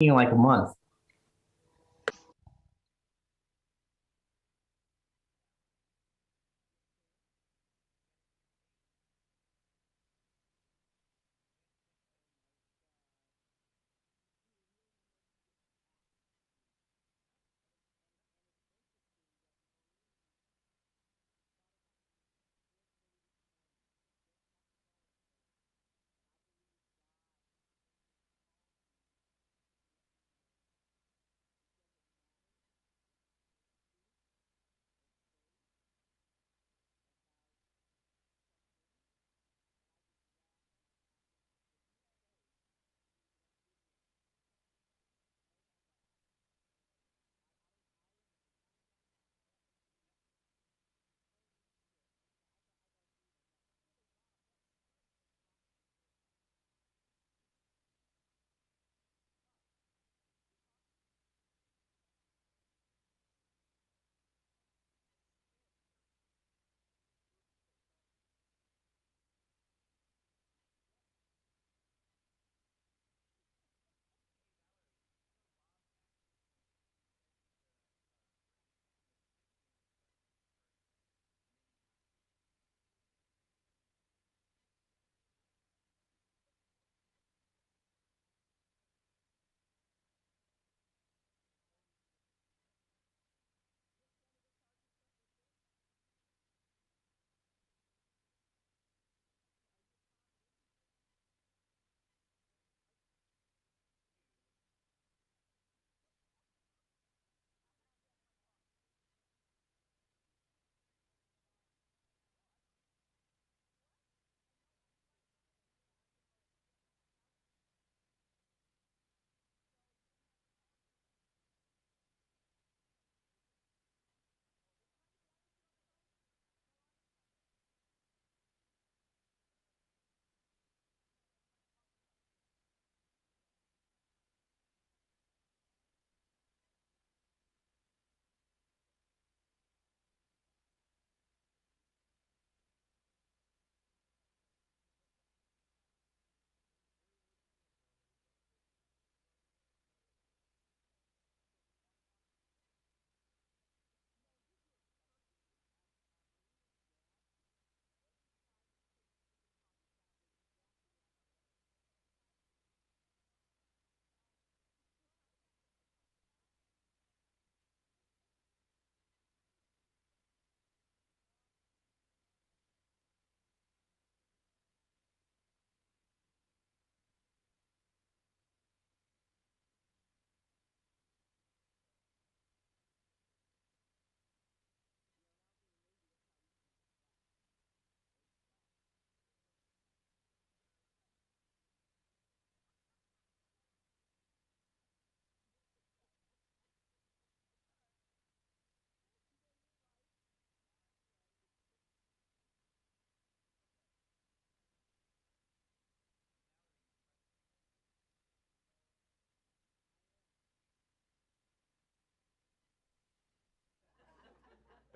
in like a month.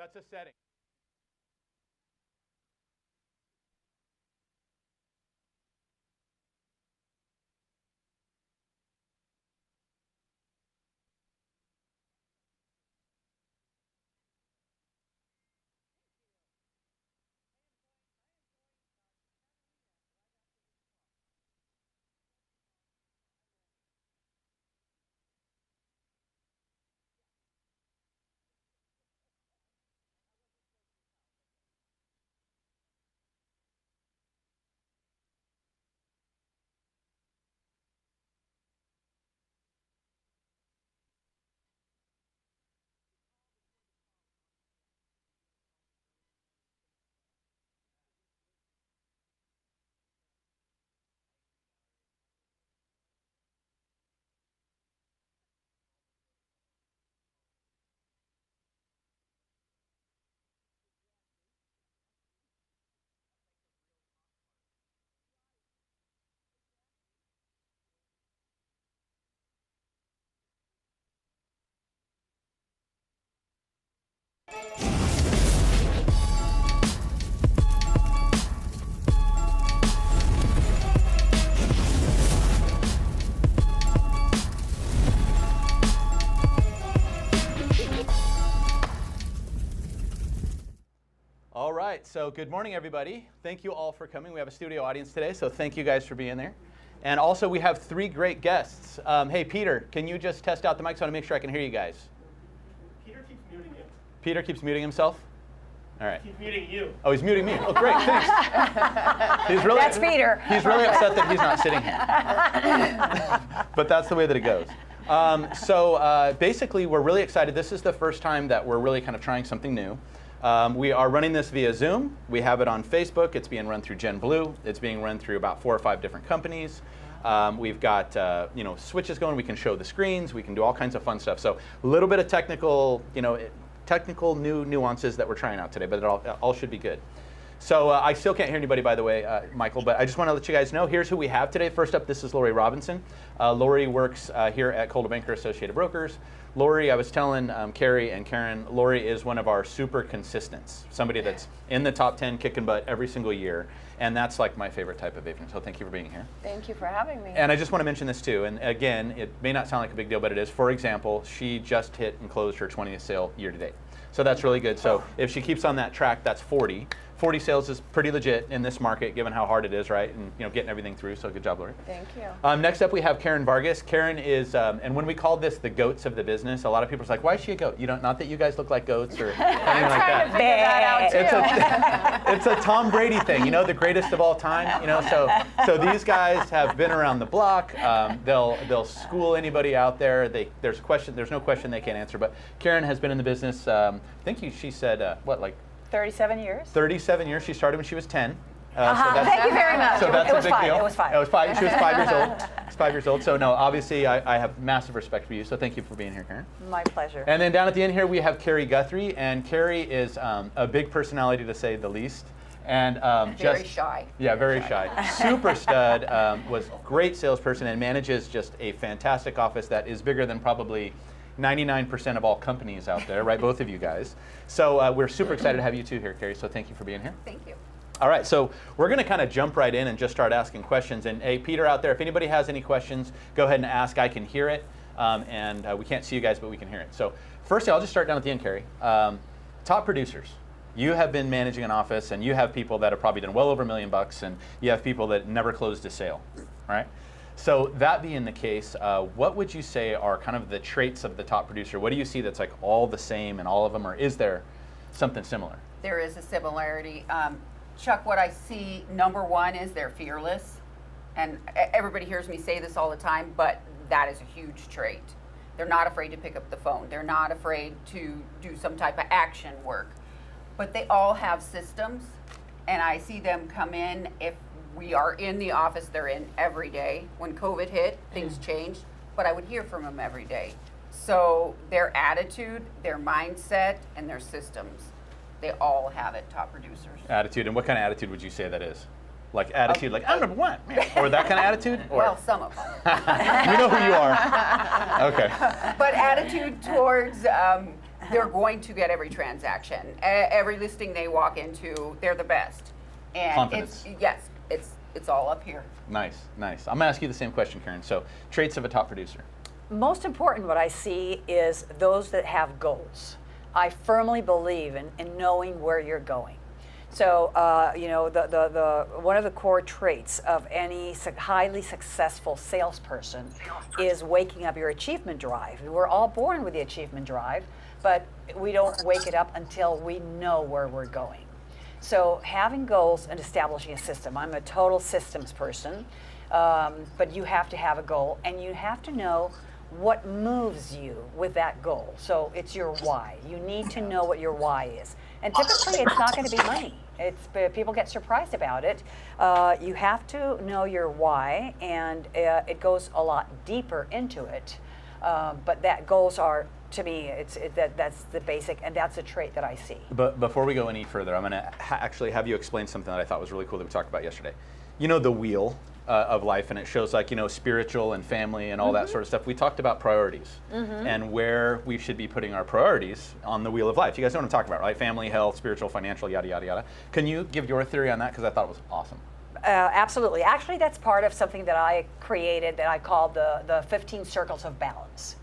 That's a setting. right, so good morning, everybody. Thank you all for coming. We have a studio audience today, so thank you guys for being there. And also, we have three great guests. Hey, Peter, can you just test out the mics? I want to make sure I can hear you guys. Peter keeps muting you. Peter keeps muting himself? All right. He's muting you. Oh, he's muting me. Oh, great, thanks. That's Peter. He's really upset that he's not sitting here. But that's the way that it goes. Basically, we're really excited. This is the first time that we're really kind of trying something new. We are running this via Zoom. We have it on Facebook. It's being run through JetBlue. It's being run through about 4 or 5 different companies. We've got switches going. We can show the screens. We can do all kinds of fun stuff. So a little bit of technical new nuances that we're trying out today, but it all should be good. So I still can't hear anybody, by the way, Michael, but I just want to let you guys know, here's who we have today. First up, this is Lori Robinson. Lori works here at Coldwell Banker Associated Brokers. Lori, I was telling Carrie and Karen, Lori is one of our super consistents, somebody that's in the top 10 kicking butt every single year, and that's like my favorite type of agent, so thank you for being here. Thank you for having me. And I just want to mention this too, and again, it may not sound like a big deal, but it is. For example, she just hit and closed her 20th sale year to date. So that's really good. So if she keeps on that track, that's 40. 40 sales is pretty legit in this market, given how hard it is, right? And getting everything through. So good job, Lori. Thank you. Next up, we have Karen Vargas. Karen is, and when we call this the goats of the business, a lot of people are like, "Why is she a goat?" Not that you guys look like goats or anything like that. I'm trying to figure that out too. It's a Tom Brady thing, the greatest of all time. So these guys have been around the block. They'll school anybody out there. There's no question they can't answer. But Karen has been in the business. I think she said 37 years. 37 years. She started when she was 10. Thank you very much. So that's it a was big 5. deal. It was 5. It was 5. She was 5 years old. She's 5 years old. So no, obviously I have massive respect for you. So thank you for being here, Karen. My pleasure. And then down at the end here we have Carrie Guthrie, and Carrie is a big personality to say the least. And very shy. Yeah, very shy. Super stud. Was great salesperson and manages just a fantastic office that is bigger than probably 99% of all companies out there, right? Both of you guys. So we're super excited to have you two here, Carrie. So thank you for being here. Thank you. All right, so we're going to kind of jump right in and just start asking questions. And hey, Peter out there, if anybody has any questions, go ahead and ask. I can hear it. We can't see you guys, but we can hear it. So firstly, I'll just start down at the end, Carrie. Top producers. You have been managing an office, and you have people that have probably done well over $1 million, and you have people that never closed a sale, all right? So that being the case, what would you say are kind of the traits of the top producer? What do you see that's like all the same in all of them, or is there something similar? There is a similarity. Chuck, what I see, number one is they're fearless. And everybody hears me say this all the time, but that is a huge trait. They're not afraid to pick up the phone. They're not afraid to do some type of action work. But they all have systems, and I see them come in. If we are in the office they're in every day. When COVID hit, things changed, but I would hear from them every day. So their attitude, their mindset, and their systems, they all have it, top producers. Attitude, and what kind of attitude would you say that is? Like attitude, like I'm number one, or that kind of attitude? Or? Well, some of them. You know who you are. Okay. But attitude towards, they're going to get every transaction. Every listing they walk into, they're the best. And confidence. It's all up here. Nice. I'm going to ask you the same question, Karen. So, traits of a top producer. Most important, what I see is those that have goals. I firmly believe in knowing where you're going. So, one of the core traits of any highly successful salesperson is waking up your achievement drive. We're all born with the achievement drive, but we don't wake it up until we know where we're going. So having goals and establishing a system. I'm a total systems person, but you have to have a goal, and you have to know what moves you with that goal. So it's your why. You need to know what your why is. And typically it's not going to be money. People get surprised about it. You have to know your why, and it goes a lot deeper into it. But that goals are, to me, that's the basic, and that's a trait that I see. But before we go any further, I'm going to actually have you explain something that I thought was really cool that we talked about yesterday. The wheel of life, and it shows like, spiritual and family and all that sort of stuff. We talked about priorities and where we should be putting our priorities on the wheel of life. You guys know what I'm talking about, right? Family, health, spiritual, financial, yada, yada, yada. Can you give your theory on that? Because I thought it was awesome. Absolutely. Actually, that's part of something that I created that I called the 15 circles of balance.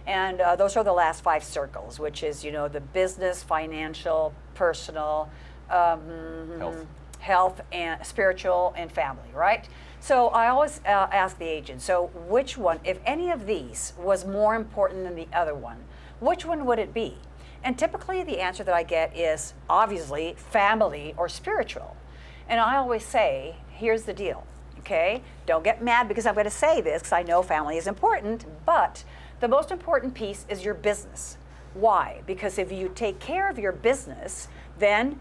And those are the last 5 circles, which is, the business, financial, personal, health and spiritual and family, right? So I always ask the agent, so which one, if any of these was more important than the other one, which one would it be? And typically the answer that I get is obviously family or spiritual. And I always say, here's the deal, okay? Don't get mad because I'm going to say this because I know family is important, but the most important piece is your business. Why? Because if you take care of your business, then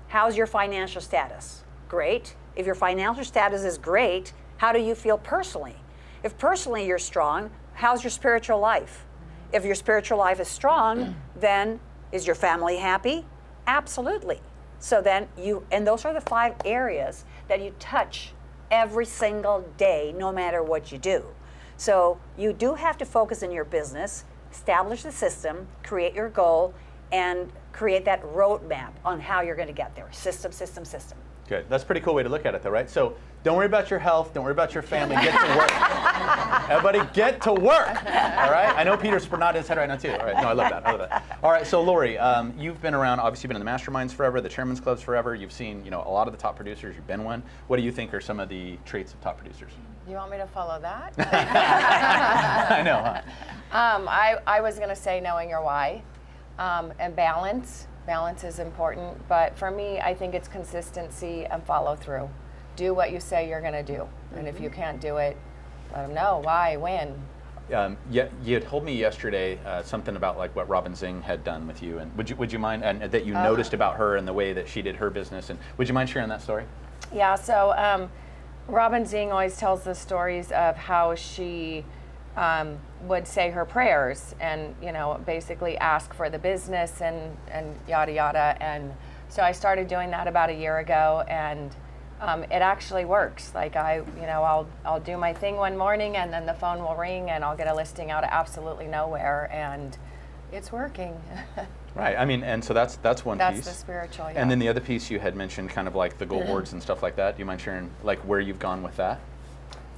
how's your financial status? Great. If your financial status is great, how do you feel personally? If personally you're strong, how's your spiritual life? If your spiritual life is strong, then is your family happy? Absolutely. So then and those are the 5 areas that you touch every single day, no matter what you do. So you do have to focus in your business, establish the system, create your goal, and create that roadmap on how you're going to get there. System, system, system. Good. That's a pretty cool way to look at it, though, right? So don't worry about your health. Don't worry about your family. Get to work. Everybody get to work. All right? I know Peter's nodding his head right now, too. All right. No, I love that. I love that. All right. So, Lori, you've been around, obviously been in the masterminds forever, the chairman's clubs forever. You've seen, a lot of the top producers. You've been one. What do you think are some of the traits of top producers? You want me to follow that? I know, huh? I was going to say knowing your why and balance. Balance is important, but for me, I think it's consistency and follow through. Do what you say you're going to do, and if you can't do it, let them know why, when. You had told me yesterday something about like what Robin Zing had done with you, and would you mind, and that you noticed about her and the way that she did her business, and would you mind sharing that story? Yeah. So Robin Zing always tells the stories of how she would say her prayers and basically ask for the business and yada yada. And so I started doing that about a year ago, and it actually works. Like I'll do my thing one morning, and then the phone will ring, and I'll get a listing out of absolutely nowhere, and it's working. Right. I mean, and so that's one piece. That's the spiritual. Yeah. And then the other piece you had mentioned, kind of like the goal boards and stuff like that. Do you mind sharing like where you've gone with that?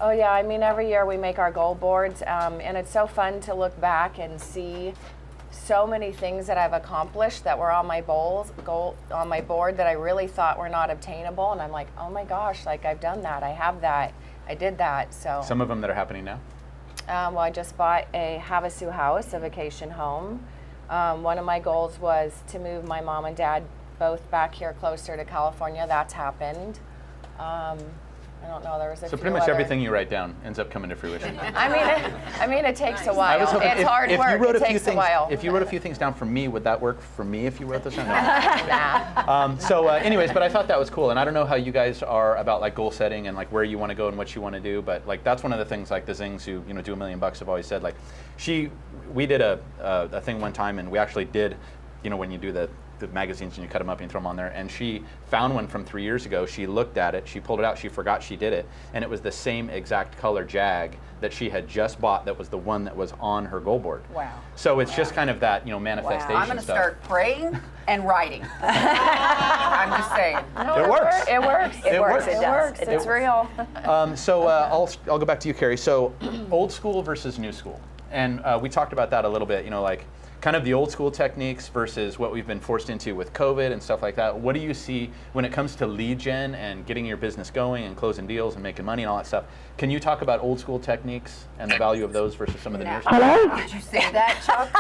Oh yeah, I mean every year we make our goal boards, and it's so fun to look back and see so many things that I've accomplished that were on my on my board that I really thought were not obtainable, and I'm like, oh my gosh, like I've done that, I have that, I did that. So some of them that are happening now. Well, I just bought a Havasu house, a vacation home. One of my goals was to move my mom and dad both back here closer to California. That's happened. I don't know. There was a so few pretty much other... everything you write down ends up coming to fruition. I mean, it takes a while. It's hard work. It takes a while. If you wrote a few things down for me, would that work for me if you wrote this down? No. Anyways, but I thought that was cool, and I don't know how you guys are about like goal setting and like where you want to go and what you want to do, but like that's one of the things like the Zings who do $1 million have always said. Like, we did a thing one time, and we actually did, when you do the magazines and you cut them up and you throw them on there, and she found one from 3 years ago. She looked at it, she pulled it out, she forgot she did it, and it was the same exact color Jag that she had just bought, that was the one that was on her goal board. Wow. So it's just kind of that manifestation I'm going to stuff. start praying and writing. I'm just saying. No, It works. It works. It works. It works. It's real. I'll go back to you, Carrie. So old school versus new school, and we talked about that a little bit. Like kind of the old school techniques versus what we've been forced into with COVID and stuff like that. What do you see when it comes to lead gen and getting your business going and closing deals and making money and all that stuff? Can you talk about old school techniques and the value of those versus some of the newer stuff? Did you say that, Chuck?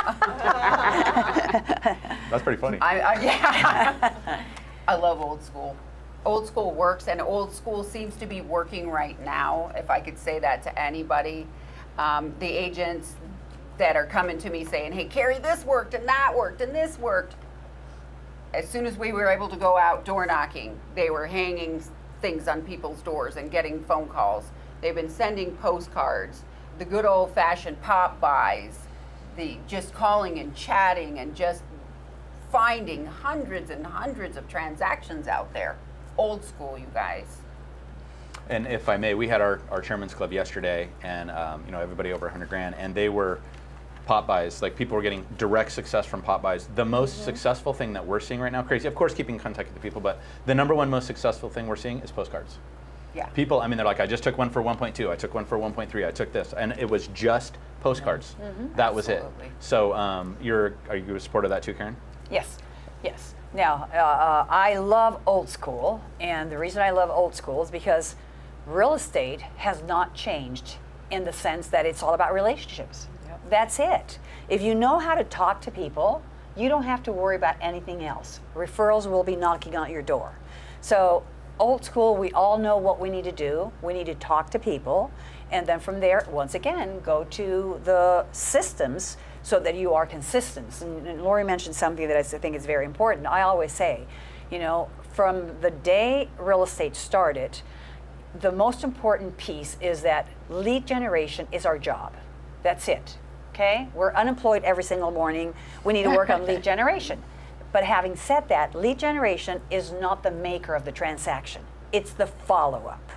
That's pretty funny. Yeah. I love old school. Old school works, and old school seems to be working right now, if I could say that to anybody. The agents that are coming to me saying, hey, Carrie, this worked and that worked and this worked. As soon as we were able to go out door knocking, they were hanging things on people's doors and getting phone calls. They've been sending postcards, the good old fashioned pop buys, the just calling and chatting and just finding hundreds and hundreds of transactions out there. Old school, you guys. And if I may, we had our chairman's club yesterday, and everybody over 100 grand, and they were pop buys. Like people were getting direct success from pop buys. The most successful thing that we're seeing right now, crazy, of course, keeping in contact with the people, but the number one most successful thing we're seeing is postcards. Yeah. People, they're like, I just took one for 1.2, I took one for 1.3, I took this, and it was just postcards. That was it. Absolutely. So, are you a supporter of that too, Karen? Yes. Yes. Now, I love old school, and the reason I love old school is because real estate has not changed in the sense that it's all about relationships. Yep. That's it. If you know how to talk to people, you don't have to worry about anything else. Referrals will be knocking on your door. So, old school, we all know what we need to do. We need to talk to people, and then from there, once again, go to the systems so that you are consistent. And Lori mentioned something that I think is very important. I always say, you know, from the day real estate started, the most important piece is that lead generation is our job. That's it. Okay? We're unemployed every single morning. We need to work on lead generation. But having said that, lead generation is not the maker of the transaction. It's the follow-up.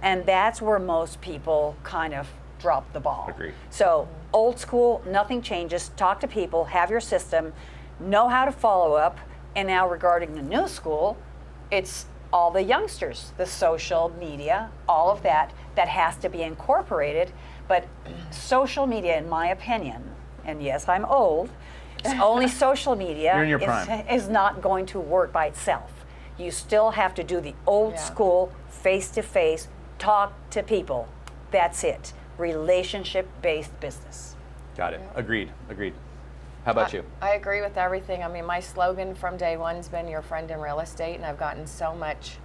And that's where most people kind of drop the ball. Agree. So old school, nothing changes. Talk to people, have your system, know how to follow up. And now regarding the new school, it's all the youngsters, the social media, all of that has to be incorporated. But social media, in my opinion, and yes, I'm old, it's only social media You're in your prime. is not going to work by itself. You still have to do the old school, face-to-face, talk to people. That's it. Relationship-based business. Got it. Agreed. How about you? I agree with everything. I mean, my slogan from day one's been your friend in real estate, and I've gotten so much,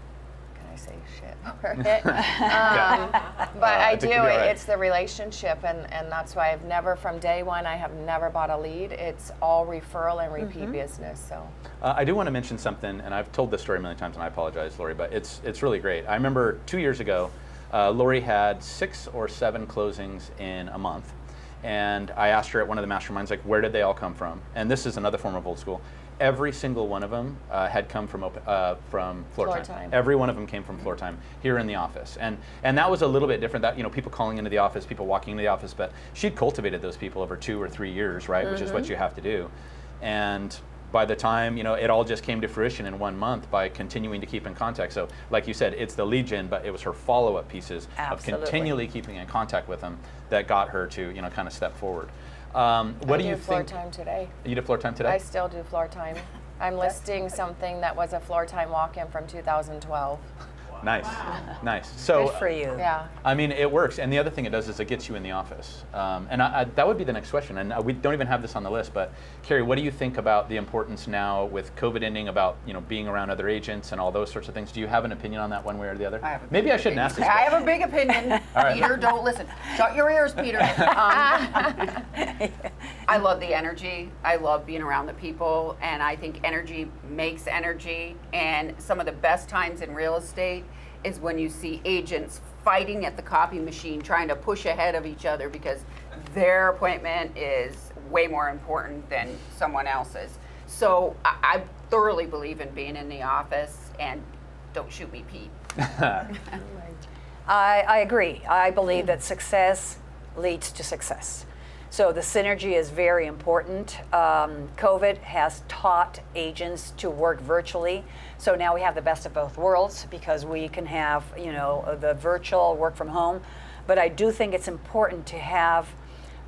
can I say shit for it? But I think do, you'll be all right. it's the relationship, and that's why I've never, from day one, I have never bought a lead. It's all referral and repeat business, so. I do want to mention something, and I've told this story a million times, and I apologize, Lori, but it's really great. I remember 2 years ago, Lori had 6 or 7 closings in a month. And I asked her at one of the masterminds, like, where did they all come from? And this is another form of old school. Every single one of them had come from floor time. Every one of them came from floor time here in the office. And that was a little bit different. That, you know, people calling into the office, people walking into the office, but she'd cultivated those people over 2 or 3 years, right? Which is what you have to do. And by the time, you know, it all just came to fruition in 1 month by continuing to keep in contact. So like you said, it's the lead gen, but it was her follow-up pieces of continually keeping in contact with them that got her to, you know, kind of step forward. What do you think? Floor time today. You did floor time today? I still do floor time. I'm listing something that was a floor time walk-in from 2012. Nice, nice. So Good for you. Yeah. I mean, it works. And the other thing it does is it gets you in the office. And that would be the next question. And we don't even have this on the list, but Carrie, what do you think about the importance now with COVID ending about, you know, being around other agents and all those sorts of things? Do you have an opinion on that one way or the other? I have a Maybe I shouldn't ask this. I have a big opinion. right. Peter, don't listen. Shut your ears, Peter. I love the energy. I love being around the people, and I think energy makes energy. And some of the best times in real estate is when you see agents fighting at the copy machine, trying to push ahead of each other because their appointment is way more important than someone else's. So I thoroughly believe in being in the office, and don't shoot me, Pete. I agree. I believe that success leads to success. So the synergy is very important. COVID has taught agents to work virtually. So now we have the best of both worlds because we can have, you know, the virtual work from home. But I do think it's important to have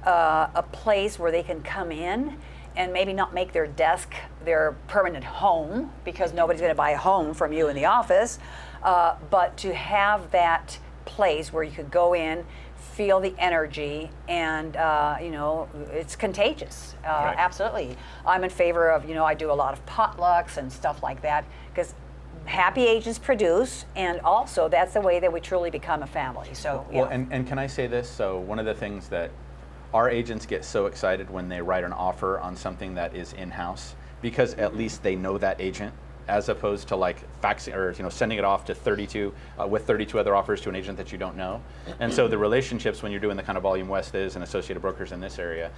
a place where they can come in and maybe not make their desk their permanent home because nobody's going to buy a home from you in the office, but to have that place where you could go in, feel the energy, and you know, it's contagious. Right. Absolutely. I'm in favor of, you know, I do a lot of potlucks and stuff like that because happy agents produce, and also that's the way that we truly become a family. So, Well, yeah. and can I say this? So one of the things that our agents get so excited when they write an offer on something that is in-house, because at least they know that agent, as opposed to like faxing or, you know, sending it off to 32 with 32 other offers to an agent that you don't know. And so the relationships when you're doing the kind of volume West is and Associated Brokers in this area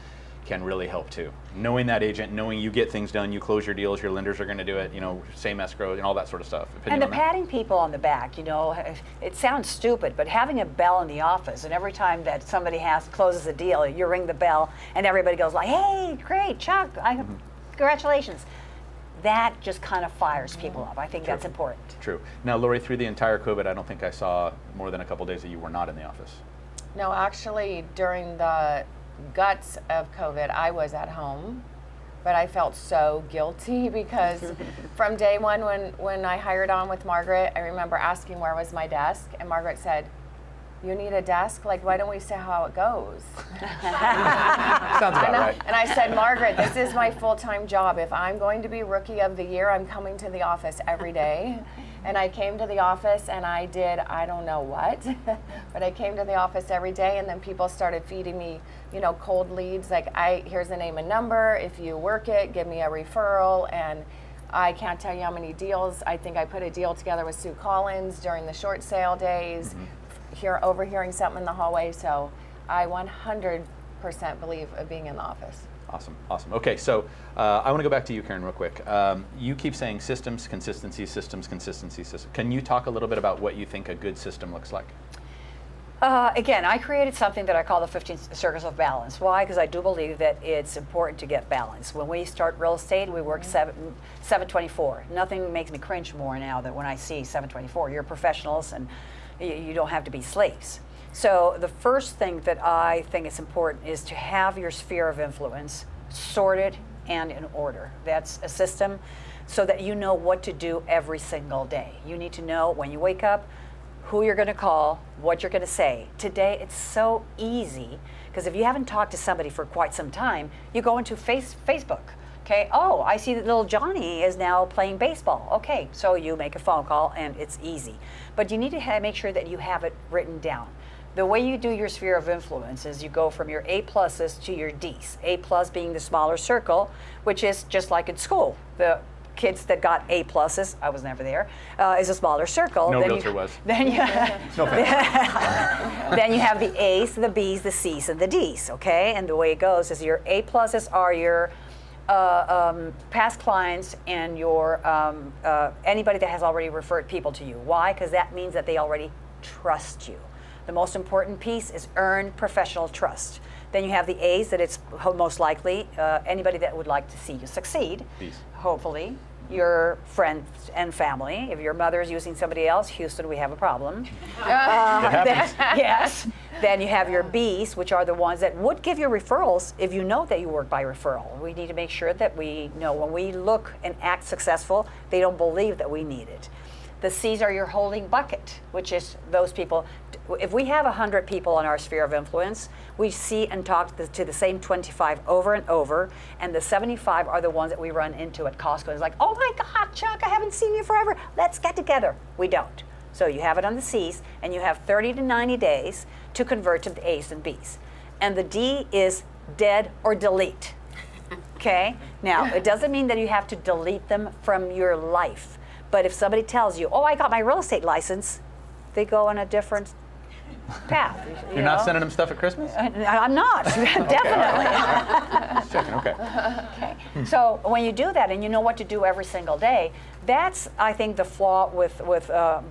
can really help too. Knowing that agent, knowing you get things done, you close your deals, your lenders are going to do it, you know, same escrow and all that sort of stuff. And the on that? patting people on the back, you know, it sounds stupid, but having a bell in the office, and every time that somebody closes a deal, you ring the bell, and everybody goes like, "Hey, great, Chuck, congratulations." That just kind of fires people up. I think that's important. True. Now, Lori, through the entire COVID, I don't think I saw more than a couple days that you were not in the office. No, actually, during the guts of COVID, I was at home but I felt so guilty because from day one when I hired on with Margaret, I remember asking where was my desk, and Margaret said, "You need a desk? Like, why don't we see how it goes?" Sounds about right. And I said, "Margaret, this is my full-time job. If I'm going to be Rookie of the Year, I'm coming to the office every day." And I came to the office and I did, I don't know what, but I came to the office every day, and then people started feeding me, you know, cold leads. Like, here's a name and number. If you work it, give me a referral. And I can't tell you how many deals. I think I put a deal together with Sue Collins during the short sale days, overhearing something in the hallway. So I 100% believe of being in the office. Awesome, awesome. Okay, so I want to go back to you, Karen, real quick. You keep saying systems, consistency, systems, consistency, system. Can you talk a little bit about what you think a good system looks like? Again, I created something that I call the 15 Circles of Balance. Why? Because I do believe that it's important to get balance. When we start real estate, we work 7/24. Nothing makes me cringe more now than when I see 7/24. You're professionals and you don't have to be slaves. So the first thing that I think is important is to have your sphere of influence sorted and in order. That's a system so that you know what to do every single day. You need to know when you wake up, who you're going to call, what you're going to say. Today, it's so easy because if you haven't talked to somebody for quite some time, you go into Facebook. Okay, oh, I see that little Johnny is now playing baseball. Okay, so you make a phone call and it's easy. But you need to make sure that you have it written down. The way you do your sphere of influence is you go from your A pluses to your Ds. A plus being the smaller circle, which is just like in school. The kids that got A pluses, I was never there, is a smaller circle. No realtor was. Then you, No then you have the A's, the B's, the C's, and the D's, okay? And the way it goes is your A pluses are your past clients and your anybody that has already referred people to you. Why? Because that means that they already trust you. The most important piece is earn professional trust. Then you have the A's, that it's most likely anybody that would like to see you succeed. Peace. Hopefully. Your friends and family. If your mother is using somebody else, Houston, we have a problem. Yes. Then you have your B's, which are the ones that would give you referrals if you know that you work by referral. We need to make sure that we know when we look and act successful, they don't believe that we need it. The C's are your holding bucket, which is those people. If we have 100 people in our sphere of influence, we see and talk to the same 25 over and over, and the 75 are the ones that we run into at Costco. It's like, oh my God, Chuck, I haven't seen you forever. Let's get together. We don't. So you have it on the C's, and you have 30 to 90 days to convert to the A's and B's. And the D is dead or delete. Okay? Now, it doesn't mean that you have to delete them from your life. But if somebody tells you, oh, I got my real estate license, they go on a different path. You're not sending them stuff at Christmas? I'm not, definitely. Just checking, okay. Okay. So when you do that and you know what to do every single day, that's, I think, the flaw with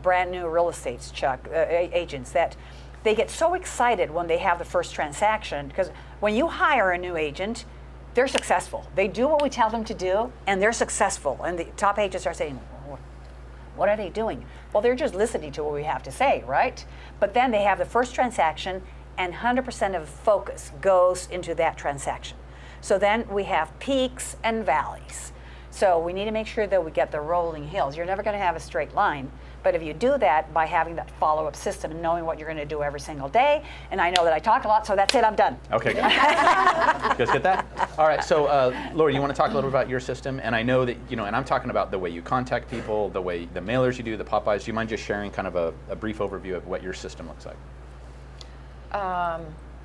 brand new real estate, Chuck, agents, that they get so excited when they have the first transaction, because when you hire a new agent, they're successful. They do what we tell them to do, and they're successful. And the top agents are saying, what are they doing? Well, they're just listening to what we have to say, right? But then they have the first transaction, and 100% of focus goes into that transaction. So then we have peaks and valleys. So we need to make sure that we get the rolling hills. You're never going to have a straight line, but if you do that by having that follow-up system and knowing what you're going to do every single day, and I know that I talk a lot, so that's it, I'm done. Okay, good. You guys get that? All right, so Lori, you want to talk a little bit about your system? And I know that, and I'm talking about the way you contact people, the way the mailers you do, the pop-bys. Do you mind just sharing kind of a brief overview of what your system looks like?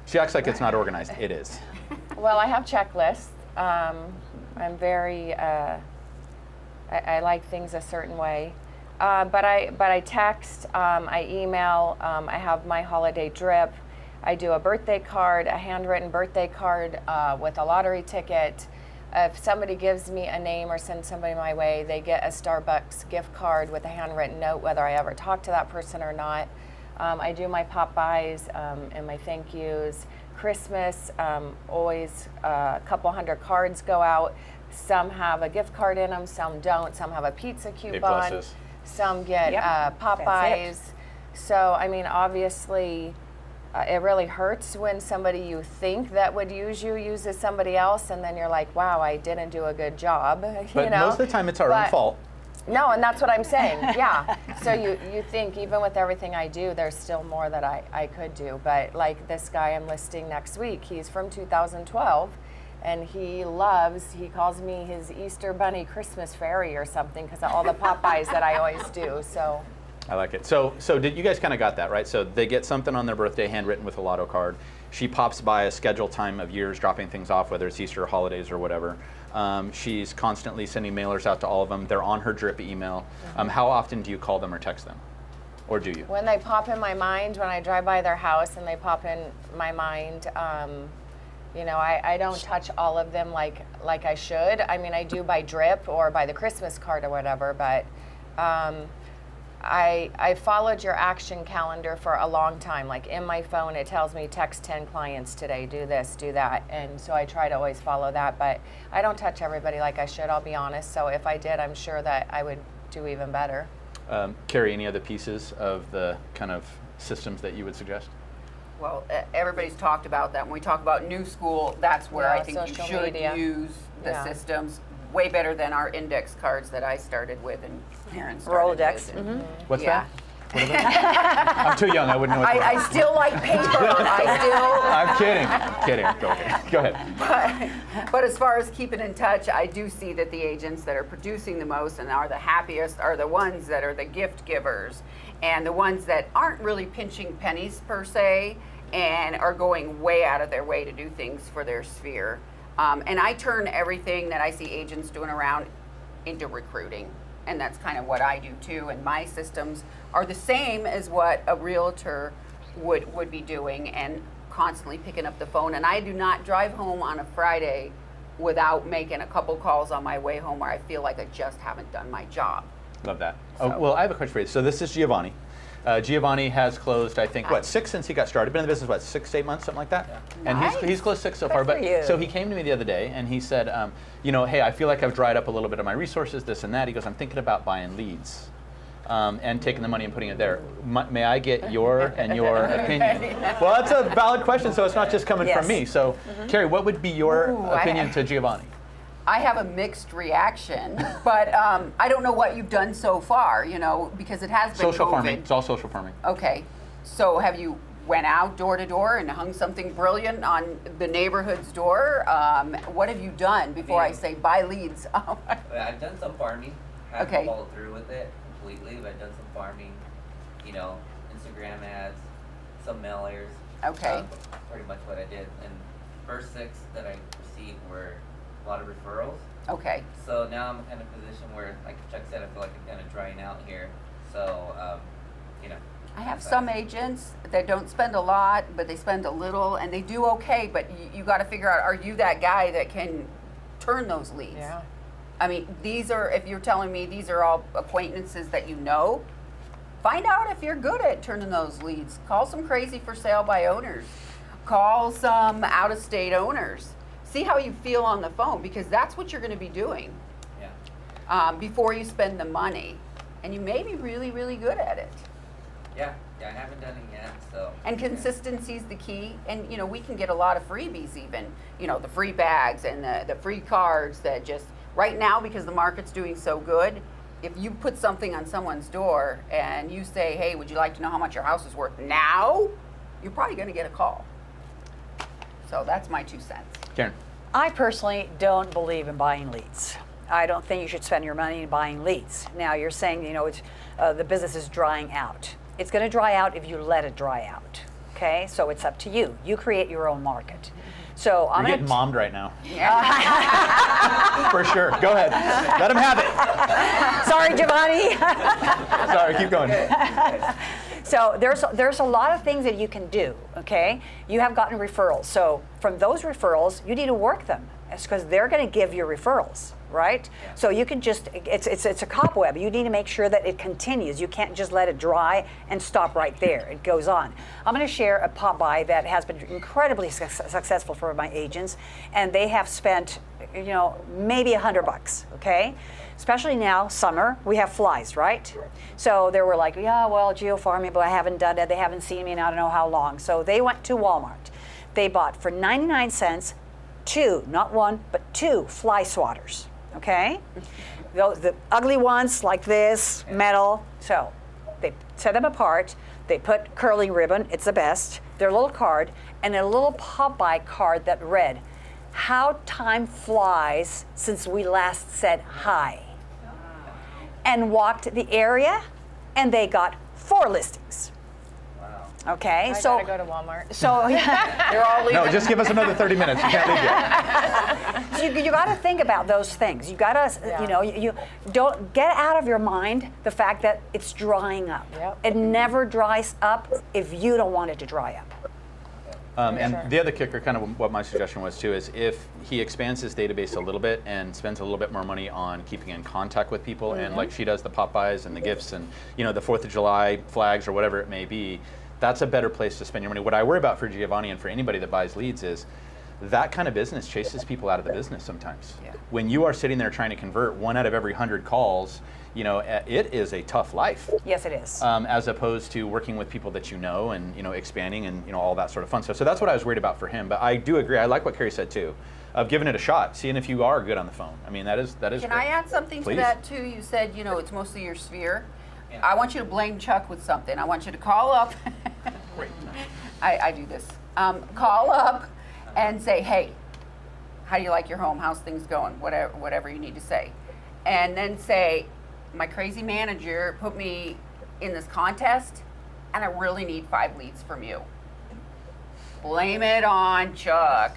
She acts like it's not organized. It is. Well, I have checklists. I'm very, I like things a certain way. But I text, I email, I have my holiday drip. I do a birthday card, a handwritten birthday card with a lottery ticket. If somebody gives me a name or sends somebody my way, they get a Starbucks gift card with a handwritten note, whether I ever talk to that person or not. I do my pop-bys and my thank yous. Christmas, always a couple hundred cards go out. Some have a gift card in them, some don't. Some have a pizza coupon. Some get Popeyes. So, I mean, obviously, it really hurts when somebody you think that would use you uses somebody else, and then you're like, wow, I didn't do a good job. But most of the time it's our own fault. No, and that's what I'm saying, yeah. So you think even with everything I do, there's still more that I could do. But like this guy I'm listing next week, he's from 2012, and he calls me his Easter Bunny Christmas fairy or something because of all the Popeyes that I always do, so. I like it. So did you guys kind of got that, right? So they get something on their birthday handwritten with a lotto card. She pops by a scheduled time of years dropping things off, whether it's Easter or holidays or whatever. She's constantly sending mailers out to all of them. They're on her drip email. How often do you call them or text them? Or do you? When they pop in my mind, when I drive by their house and they pop in my mind, you know, I don't touch all of them like I should. I mean, I do by drip or by the Christmas card or whatever, but I followed your action calendar for a long time. Like in my phone, it tells me text 10 clients today, do this, do that. And so I try to always follow that, but I don't touch everybody like I should, I'll be honest. So if I did, I'm sure that I would do even better. Carrie, any other pieces of the kind of systems that you would suggest? Well, everybody's talked about that. When we talk about new school, that's where I think you social should media. use the Yeah. systems way better than our index cards that I started with and Karen started Rolodex. with. And, What's yeah. that? I'm too young. I wouldn't know what I still like paper. I'm kidding. Go ahead. But as far as keeping in touch, I do see that the agents that are producing the most and are the happiest are the ones that are the gift givers and the ones that aren't really pinching pennies per se and are going way out of their way to do things for their sphere. And I turn everything that I see agents doing around into recruiting. And that's kind of what I do too. And my systems are the same as what a realtor would be doing and constantly picking up the phone. And I do not drive home on a Friday without making a couple calls on my way home where I feel like I just haven't done my job. Love that. So. Oh, well, I have a question for you. So this is Giovanni. Giovanni has closed, I think, 6 since he got started. Been in the business, 6 to 8 months, something like that? Yeah. And Nice. he's closed 6 so Good far. for But you. so he came to me the other day and he said, you know, hey, I feel like I've dried up a little bit of my resources, this and that. He goes, I'm thinking about buying leads and taking the money and putting it there. May I get your opinion? Well, that's a valid question, so it's not just coming from me. So, Carrie, what would be your opinion to Giovanni? I have a mixed reaction, but I don't know what you've done so far, you know, because it has been Social COVID. farming. It's all social farming. Okay, so have you went out door to door and hung something brilliant on the neighborhood's door? What have you done before I say buy leads? I've done some farming. Haven't Okay. followed through with it completely, but I've done some farming. You know, Instagram ads, some mailers. Okay. Pretty much what I did. And first 6 that I received were a lot of referrals. Okay, So now I'm in a position where, like Chuck said, I feel like I'm kind of drying out here. So, you know. I have some agents that don't spend a lot, but they spend a little, and they do okay, but you got to figure out, are you that guy that can turn those leads? Yeah. I mean, these are, if you're telling me these are all acquaintances that you know, find out if you're good at turning those leads. Call some crazy for sale by owners. Call some out-of-state owners. See how you feel on the phone, because that's what you're going to be doing Yeah. before you spend the money. And you may be really, really good at it. Yeah, I haven't done it yet, so. And consistency is the key. And, you know, we can get a lot of freebies even. You know, the free bags and the free cards that just, right now, because the market's doing so good, if you put something on someone's door and you say, hey, would you like to know how much your house is worth now? You're probably going to get a call. So that's my 2 cents. Karen. I personally don't believe in buying leads. I don't think you should spend your money in buying leads. Now you're saying, you know, it's, the business is drying out. It's going to dry out if you let it dry out. Okay, so it's up to you. You create your own market. So I'm You're gonna getting mommed right now. For sure. Go ahead. Let him have it. Sorry, Giovanni. Sorry, keep going. So there's a lot of things that you can do, okay? You have gotten referrals. So from those referrals, you need to work them. It's because they're going to give you referrals, right? Yeah. So you can just, it's a cobweb. You need to make sure that it continues. You can't just let it dry and stop right there. It goes on. I'm going to share a pop-by that has been incredibly successful for my agents, and they have spent, maybe $100, okay? Especially now, summer, we have flies, right? So they were like, yeah, well, geofarming, but I haven't done it. They haven't seen me in I don't know how long. So they went to Walmart. They bought for 99 cents 2, not 1, but 2 fly swatters, okay? The ugly ones like this, metal. So they set them apart. They put curling ribbon, it's the best, their little card, and a little pop-by card that read, "How time flies since we last said hi." And walked the area, and they got 4 listings. Wow. Okay, I so gotta go to Walmart. so yeah. They're all leaving. No, just give us another 30 minutes. You can't leave yet. So you got to think about those things. You got to, Yeah. you don't get out of your mind the fact that it's drying up. Yep. It never dries up if you don't want it to dry up. And Sure. the other kicker, kind of what my suggestion was too, is if he expands his database a little bit and spends a little bit more money on keeping in contact with people, and like she does the pop-bys and the gifts and the 4th of July flags or whatever it may be, that's a better place to spend your money. What I worry about for Giovanni and for anybody that buys leads is that kind of business chases people out of the business sometimes. Yeah. When you are sitting there trying to convert 1 out of every 100 calls, it is a tough life. Yes, it is. As opposed to working with people that and expanding and all that sort of fun stuff. So that's what I was worried about for him. But I do agree. I like what Carrie said too, of giving it a shot, seeing if you are good on the phone. I mean, that is. Can great. I add something Please. to that too? You said, it's mostly your sphere. Yeah. I want you to blame Chuck with something. I want you to call up. Great. I do this. Call up and say, hey, how do you like your home? How's things going? Whatever you need to say. And then say, my crazy manager put me in this contest, and I really need 5 leads from you. Blame it on Chuck.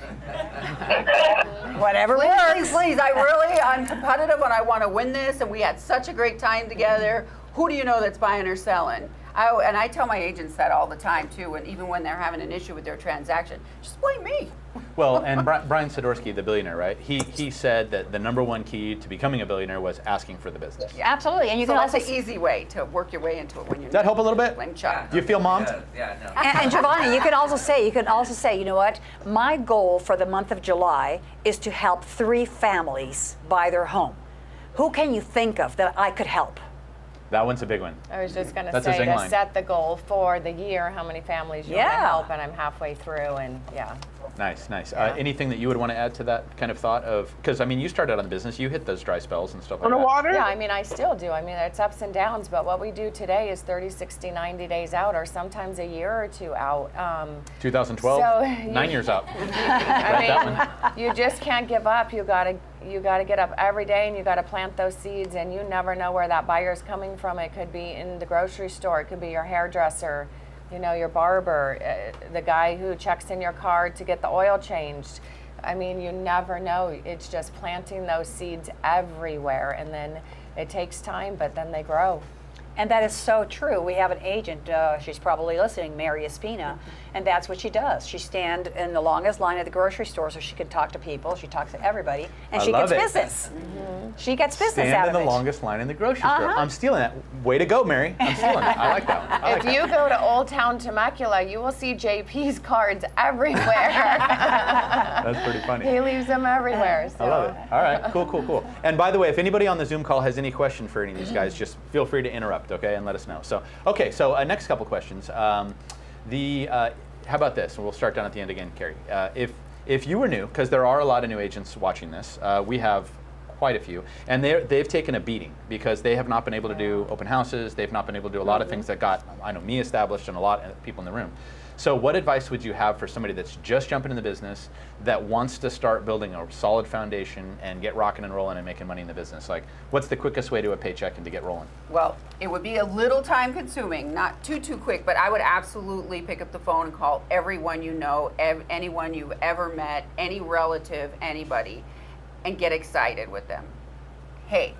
Whatever Please, works. please, I'm competitive and I want to win this, and we had such a great time together. Who do you know that's buying or selling? And I tell my agents that all the time too, and even when they're having an issue with their transaction, just blame me. Well, and Brian Sidorsky, the billionaire, right? He said that the #1 key to becoming a billionaire was asking for the business. Absolutely, and you So can that's also an easy way to work your way into it when you're. Does that help a little bit? Blame Chuck. Do you feel mommed? Yeah, no. And Giovanni, you can also say, you know what? My goal for the month of July is to help 3 families buy their home. Who can you think of that I could help? That one's a big one. I was just gonna That's a say zing to line. set the goal for the year, how many families you want to Yeah. help, and I'm halfway through, and yeah. Nice, nice. Yeah. Anything that you would want to add to that kind of thought of, because I mean, you started out in the business, you hit those dry spells and stuff like that. Underwater? Yeah, I mean, I still do. I mean, it's ups and downs, but what we do today is 30, 60, 90 days out, or sometimes a year or 2 out. 2012, So 9 years out. I mean, you just can't give up. You gotta get up every day, and you gotta plant those seeds, and you never know where that buyer's coming from. It could be in the grocery store, it could be your hairdresser, your barber, the guy who checks in your card to get the oil changed. I mean, you never know. It's just planting those seeds everywhere, and then it takes time, but then they grow. And that is so true. We have an agent, she's probably listening, Mary Espina, and that's what she does. She stands in the longest line at the grocery store so she can talk to people. She talks to everybody, and I she love gets it. business. She gets business Stand out in of the it. longest line in the grocery store. Uh-huh. I'm stealing that. Way to go, Mary. I'm stealing that. I like that one. I like If that. you go to Old Town Temecula, you will see JP's cards everywhere. That's pretty funny. He leaves them everywhere. So. I love it. All right, cool. And by the way, if anybody on the Zoom call has any question for any of these guys, just feel free to interrupt, okay, and let us know. So, okay, next couple questions. How about this? And we'll start down at the end again, Carrie. If you were new, because there are a lot of new agents watching this, we have quite a few, and they've taken a beating because they have not been able to do open houses. They've not been able to do a lot of things that got, me established and a lot of people in the room. So what advice would you have for somebody that's just jumping in the business that wants to start building a solid foundation and get rocking and rolling and making money in the business? Like, what's the quickest way to a paycheck and to get rolling? Well, it would be a little time consuming, not too quick, but I would absolutely pick up the phone and call everyone you know, anyone you've ever met, any relative, anybody, and get excited with them. Hey,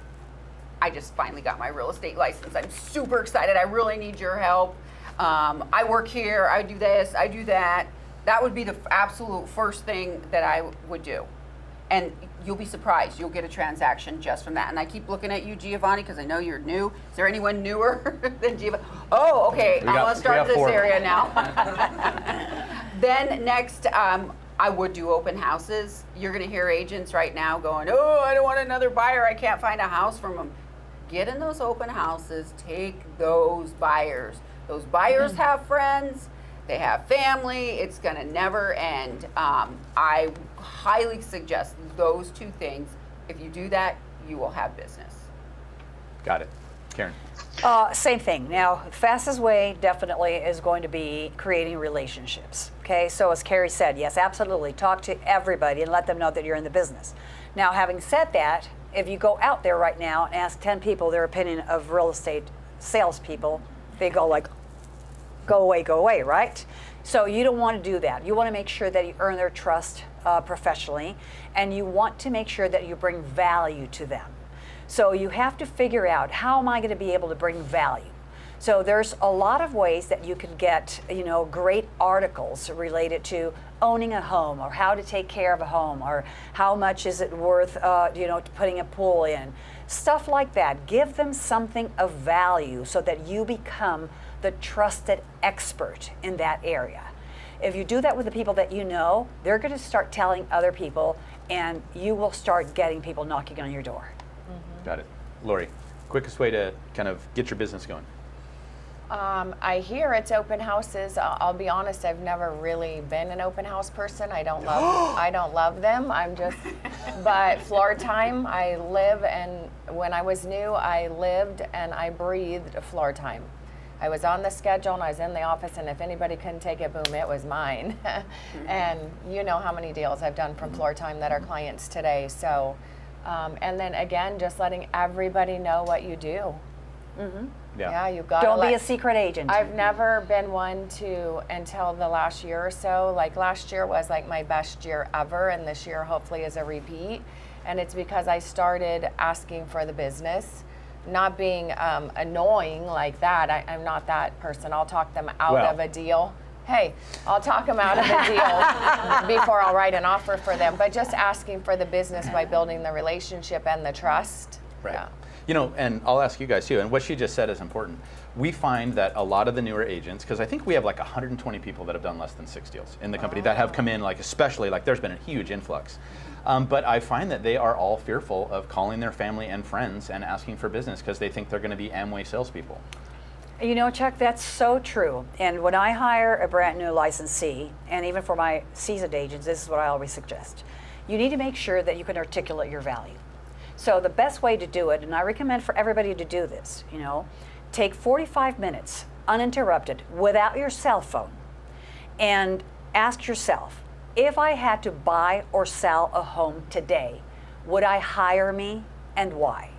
I just finally got my real estate license. I'm super excited. I really need your help. I work here, I do this, I do that. That would be the absolute first thing that I would do. And you'll be surprised. You'll get a transaction just from that. And I keep looking at you, Giovanni, because I know you're new. Is there anyone newer than Giovanni? Oh, okay. I'm going to start this area now. Then next, I would do open houses. You're going to hear agents right now going, oh, I don't want another buyer. I can't find a house from them. Get in those open houses. Take those buyers. Those buyers have friends. They have family. It's going to never end. I highly suggest those two things. If you do that, you will have business. Got it. Karen. Same thing. Now, the fastest way definitely is going to be creating relationships. Okay, so as Carrie said, yes, absolutely. Talk to everybody and let them know that you're in the business. Now, having said that, if you go out there right now and ask 10 people their opinion of real estate salespeople, they go like, go away, right? So you don't want to do that. You want to make sure that you earn their trust professionally, and you want to make sure that you bring value to them. So you have to figure out, how am I going to be able to bring value? So there's a lot of ways that you can get, great articles related to owning a home, or how to take care of a home, or how much is it worth, putting a pool in. Stuff like that. Give them something of value so that you become the trusted expert in that area. If you do that with the people that you know, they're going to start telling other people, and you will start getting people knocking on your door. Got it. Lori, quickest way to kind of get your business going? I hear it's open houses. I'll be honest, I've never really been an open house person. I don't love them. But floor time, I live, and when I was new, I lived and I breathed floor time. I was on the schedule and I was in the office, and if anybody couldn't take it, boom, it was mine. And you know how many deals I've done from floor time that are clients today. So, and then again, just letting everybody know what you do. Yeah, you've got. Don't be a secret agent. I've never been one to, until the last year or so. Like last year was like my best year ever, and this year hopefully is a repeat. And it's because I started asking for the business, not being annoying like that. I'm not that person. I'll talk them out of a deal. Hey, I'll talk them out of a deal before I'll write an offer for them. But just asking for the business by building the relationship and the trust. Right. Yeah. And I'll ask you guys too, and what she just said is important. We find that a lot of the newer agents, because I think we have like 120 people that have done less than 6 deals in the company that have come in, like especially, like there's been a huge influx. But I find that they are all fearful of calling their family and friends and asking for business because they think they're going to be Amway salespeople. Chuck, that's so true. And when I hire a brand new licensee, and even for my seasoned agents, this is what I always suggest. You need to make sure that you can articulate your value. So the best way to do it, and I recommend for everybody to do this, take 45 minutes uninterrupted without your cell phone and ask yourself, if I had to buy or sell a home today, would I hire me and why?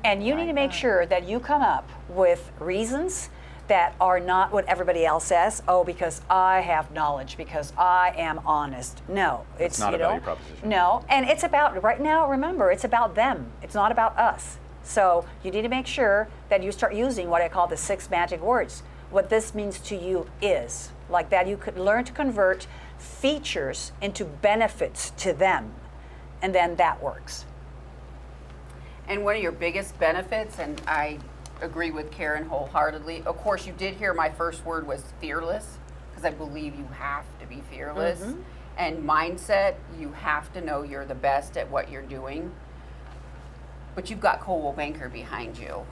And you need to make sure that you come up with reasons that are not what everybody else says. Oh, because I have knowledge, because I am honest. No, it's not a value proposition. No, and it's about, right now, remember, it's about them. It's not about us. So you need to make sure that you start using what I call the 6 magic words. What this means to you is, like that you could learn to convert features into benefits to them, and then that works. And one of your biggest benefits, and I agree with Karen wholeheartedly, of course you did hear my first word was fearless, because I believe you have to be fearless. And mindset, you have to know you're the best at what you're doing. But you've got Coldwell Banker behind you.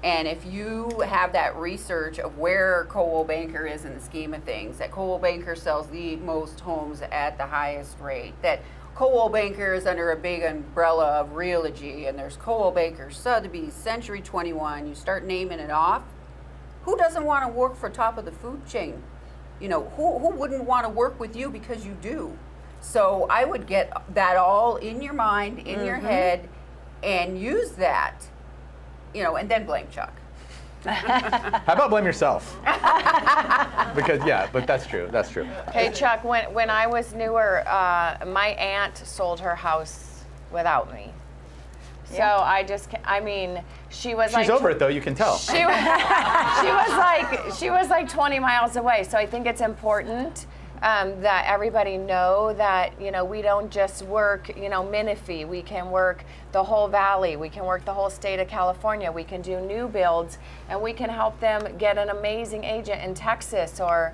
And if you have that research of where Coldwell Banker is in the scheme of things, that Coldwell Banker sells the most homes at the highest rate, that Coldwell Banker is under a big umbrella of Realogy, and there's Coldwell Banker, Sotheby's, Century 21, you start naming it off. Who doesn't want to work for top of the food chain? Who wouldn't want to work with you because you do? So I would get that all in your mind, in your head, and use that, and then blame Chuck. How about blame yourself? Because but that's true. That's true. Hey Chuck, when I was newer, my aunt sold her house without me. So she was like. She's over it though. You can tell. She was like 20 miles away. So I think it's important that everybody know that, you know, we don't just work, you know, Menifee. We can work the whole valley. We can work the whole state of California. We can do new builds, and we can help them get an amazing agent in Texas or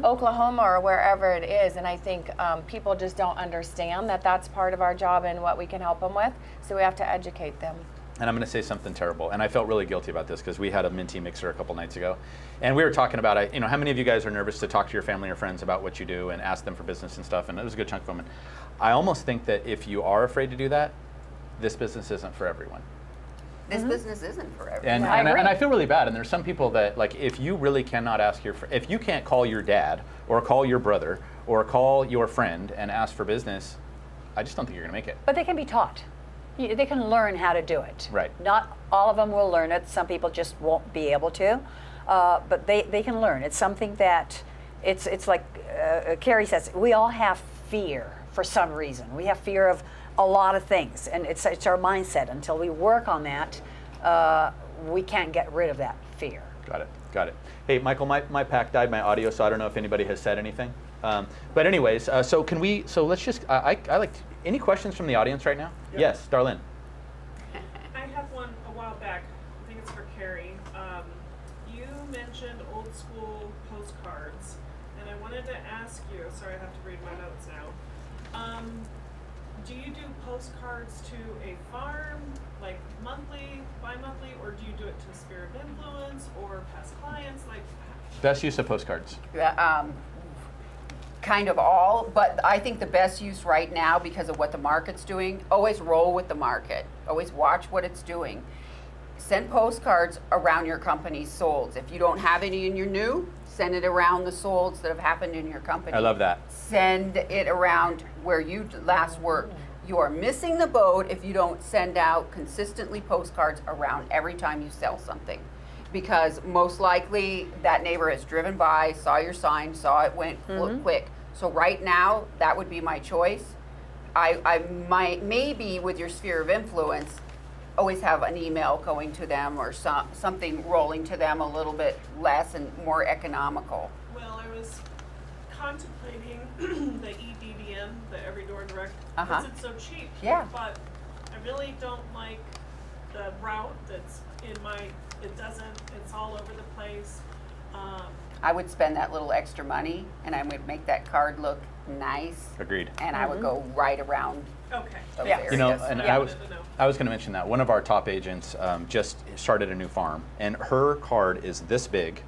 Oklahoma or wherever it is. And I think people just don't understand that that's part of our job and what we can help them with. So we have to educate them. And I'm going to say something terrible, and I felt really guilty about this because we had a Minty mixer a couple nights ago, and we were talking about, you know, how many of you guys are nervous to talk to your family or friends about what you do and ask them for business and stuff, and it was a good chunk of them. And I almost think that if you are afraid to do that, this business isn't for everyone. This business isn't for everyone. And, and I feel really bad, and there's some people that, like, if you really cannot ask your, if you can't call your dad or call your brother or call your friend and ask for business, I just don't think you're going to make it. But they can be taught. They can learn how to do it. Right. Not all of them will learn it. Some people just won't be able to. But they can learn. It's something that, it's like Carrie says, we all have fear for some reason. We have fear of a lot of things. And it's our mindset. Until we work on that, we can't get rid of that fear. Got it. Got it. Hey, Michael, my pack died, my audio, so I don't know if anybody has said anything. But anyways, so can we, so let's just, I like, any questions from the audience right now? Yep. Yes, Darlene. I have one a while back. I think it's for Carrie. You mentioned old school postcards, and I wanted to ask you, sorry I have to read my notes now. Do you do postcards to a farm, like monthly, bi-monthly, or do you do it to Sphere of Influence or past clients? Like, Best use of postcards. Kind of all, but I think the best use right now, because of what the market's doing, always roll with the market. Always watch what it's doing. Send postcards around your company's solds. If you don't have any in your new, send it around the solds that have happened in your company. I love that. Send it around where you last worked. You are missing the boat if you don't send out consistently postcards around every time you sell something. Because most likely that neighbor has driven by, saw your sign, saw it went quick. So right now, that would be my choice. I might, maybe with your sphere of influence, always have an email going to them or something rolling to them a little bit less and more economical. well, I was contemplating the EDDM, the Every Door Direct, because it's so cheap. Yeah. But I really don't like the route that's in my, it's all over the place. I would spend that little extra money and I would make that card look nice. Agreed. And I would go right around Okay. those Yeah. areas. You know, and Yeah. I was going to mention that one of our top agents just started a new farm, and her card is this big.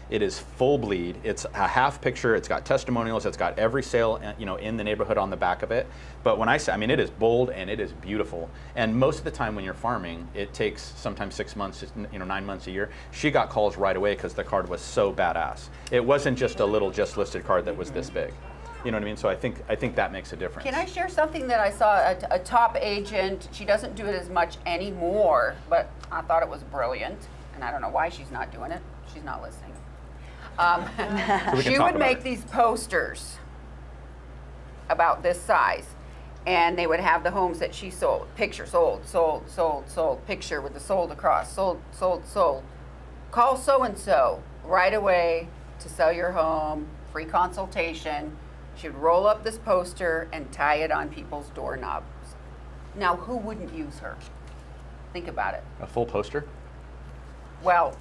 It is full bleed. It's a half picture. It's got testimonials. It's got every sale, you know, in the neighborhood on the back of it. But when I say, I mean, it is bold and it is beautiful. And most of the time when you're farming, it takes sometimes 6 months, you know, 9 months, a year. She got calls right away because the card was so badass. It wasn't just a little just listed card that was this big. You know what I mean? So I think that makes a difference. Can I share something that I saw a top agent, she doesn't do it as much anymore, but I thought it was brilliant, and I don't know why she's not doing it. She's not listening. we can She talk would about make it. these posters about this size, and they would have the homes that she sold. Picture sold, sold, sold, sold. Picture with the sold across, sold, sold, sold. Call so-and-so right away to sell your home, free consultation. She would roll up this poster and tie it on people's doorknobs. Now, who wouldn't use her? Think about it. A full poster? Well,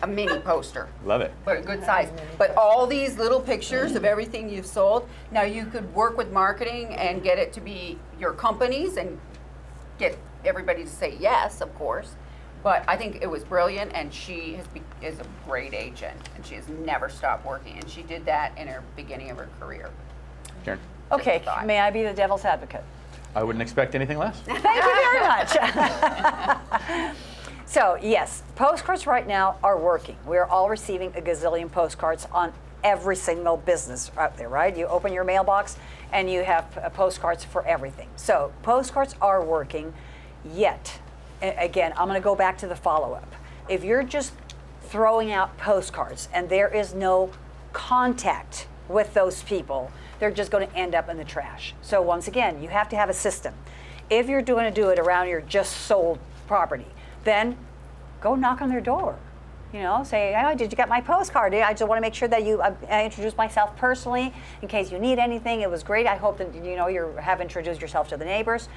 a mini poster. Love it. But a good size. But all these little pictures of everything you've sold, now you could work with marketing and get it to be your companies and get everybody to say yes, of course. But I think it was brilliant, and she is a great agent, and she has never stopped working. And she did that in her beginning of her career. Karen? Okay, Just a thought. may I be the devil's advocate? I wouldn't expect anything less. Thank you very much. So yes, postcards right now are working. We're all receiving a gazillion postcards on every single business out there, right? You open your mailbox and you have postcards for everything. So postcards are working, yet, again, I'm gonna go back to the follow-up. If you're just throwing out postcards and there is no contact with those people, they're just gonna end up in the trash. So once again, you have to have a system. If you're going to do it around your just sold property, then go knock on their door. You know, say, oh, did you get my postcard? I just want to make sure that I introduce myself personally in case you need anything. It was great. I hope that you know you have introduced yourself to the neighbors.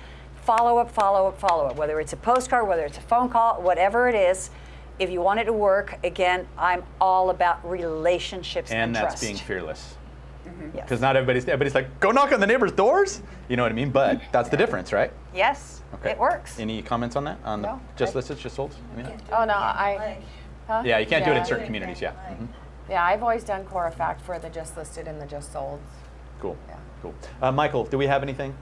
Follow up, follow up, follow up. Whether it's a postcard, whether it's a phone call, whatever it is. If you want it to work, again, I'm all about relationships and trust. And that's being fearless. Yes. Because not everybody's like, go knock on the neighbor's doors. You know what I mean? But that's the difference, right? Yes, Okay. it works. Any comments on that? On No, the just listed, just sold? I mean, Oh, no, huh? yeah, you can't do it in Yeah. certain communities. Yeah. Yeah, I've always done Core Fact for the just listed and the just sold. Cool. Yeah. Cool. Michael, do we have anything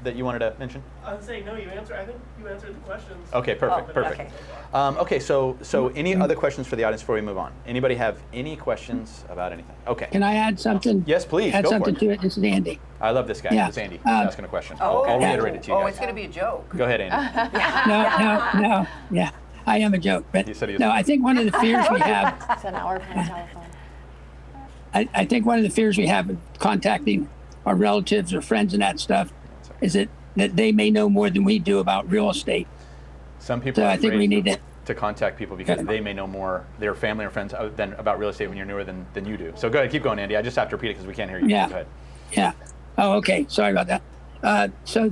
that you wanted to mention? I would say no. I think you answered the questions. Okay, perfect, Oh, perfect. okay. Okay, so any other questions for the audience before we move on? Anybody have any questions about anything? Okay. Can I add something? Yes, please. Add Go for something it. to it. This is Andy. I love this guy. Yeah. It's Andy. He's asking a question. I'll yeah. reiterate it to you Oh, guys. it's going to be a joke. Go ahead, Andy. No. Yeah, I am a joke, but He said he was- no. I think one of the fears we have. It's an hour on the telephone. I think one of the fears we have of contacting our relatives or friends and that stuff is that they may know more than we do about real estate. Some people So are I think we afraid need to contact people because they may know more, their family or friends, than about real estate when you're newer than you do. So go ahead, keep going, Andy. I just have to repeat it because we can't hear you. Yeah. Go ahead. Yeah. Oh, okay. Sorry about that. So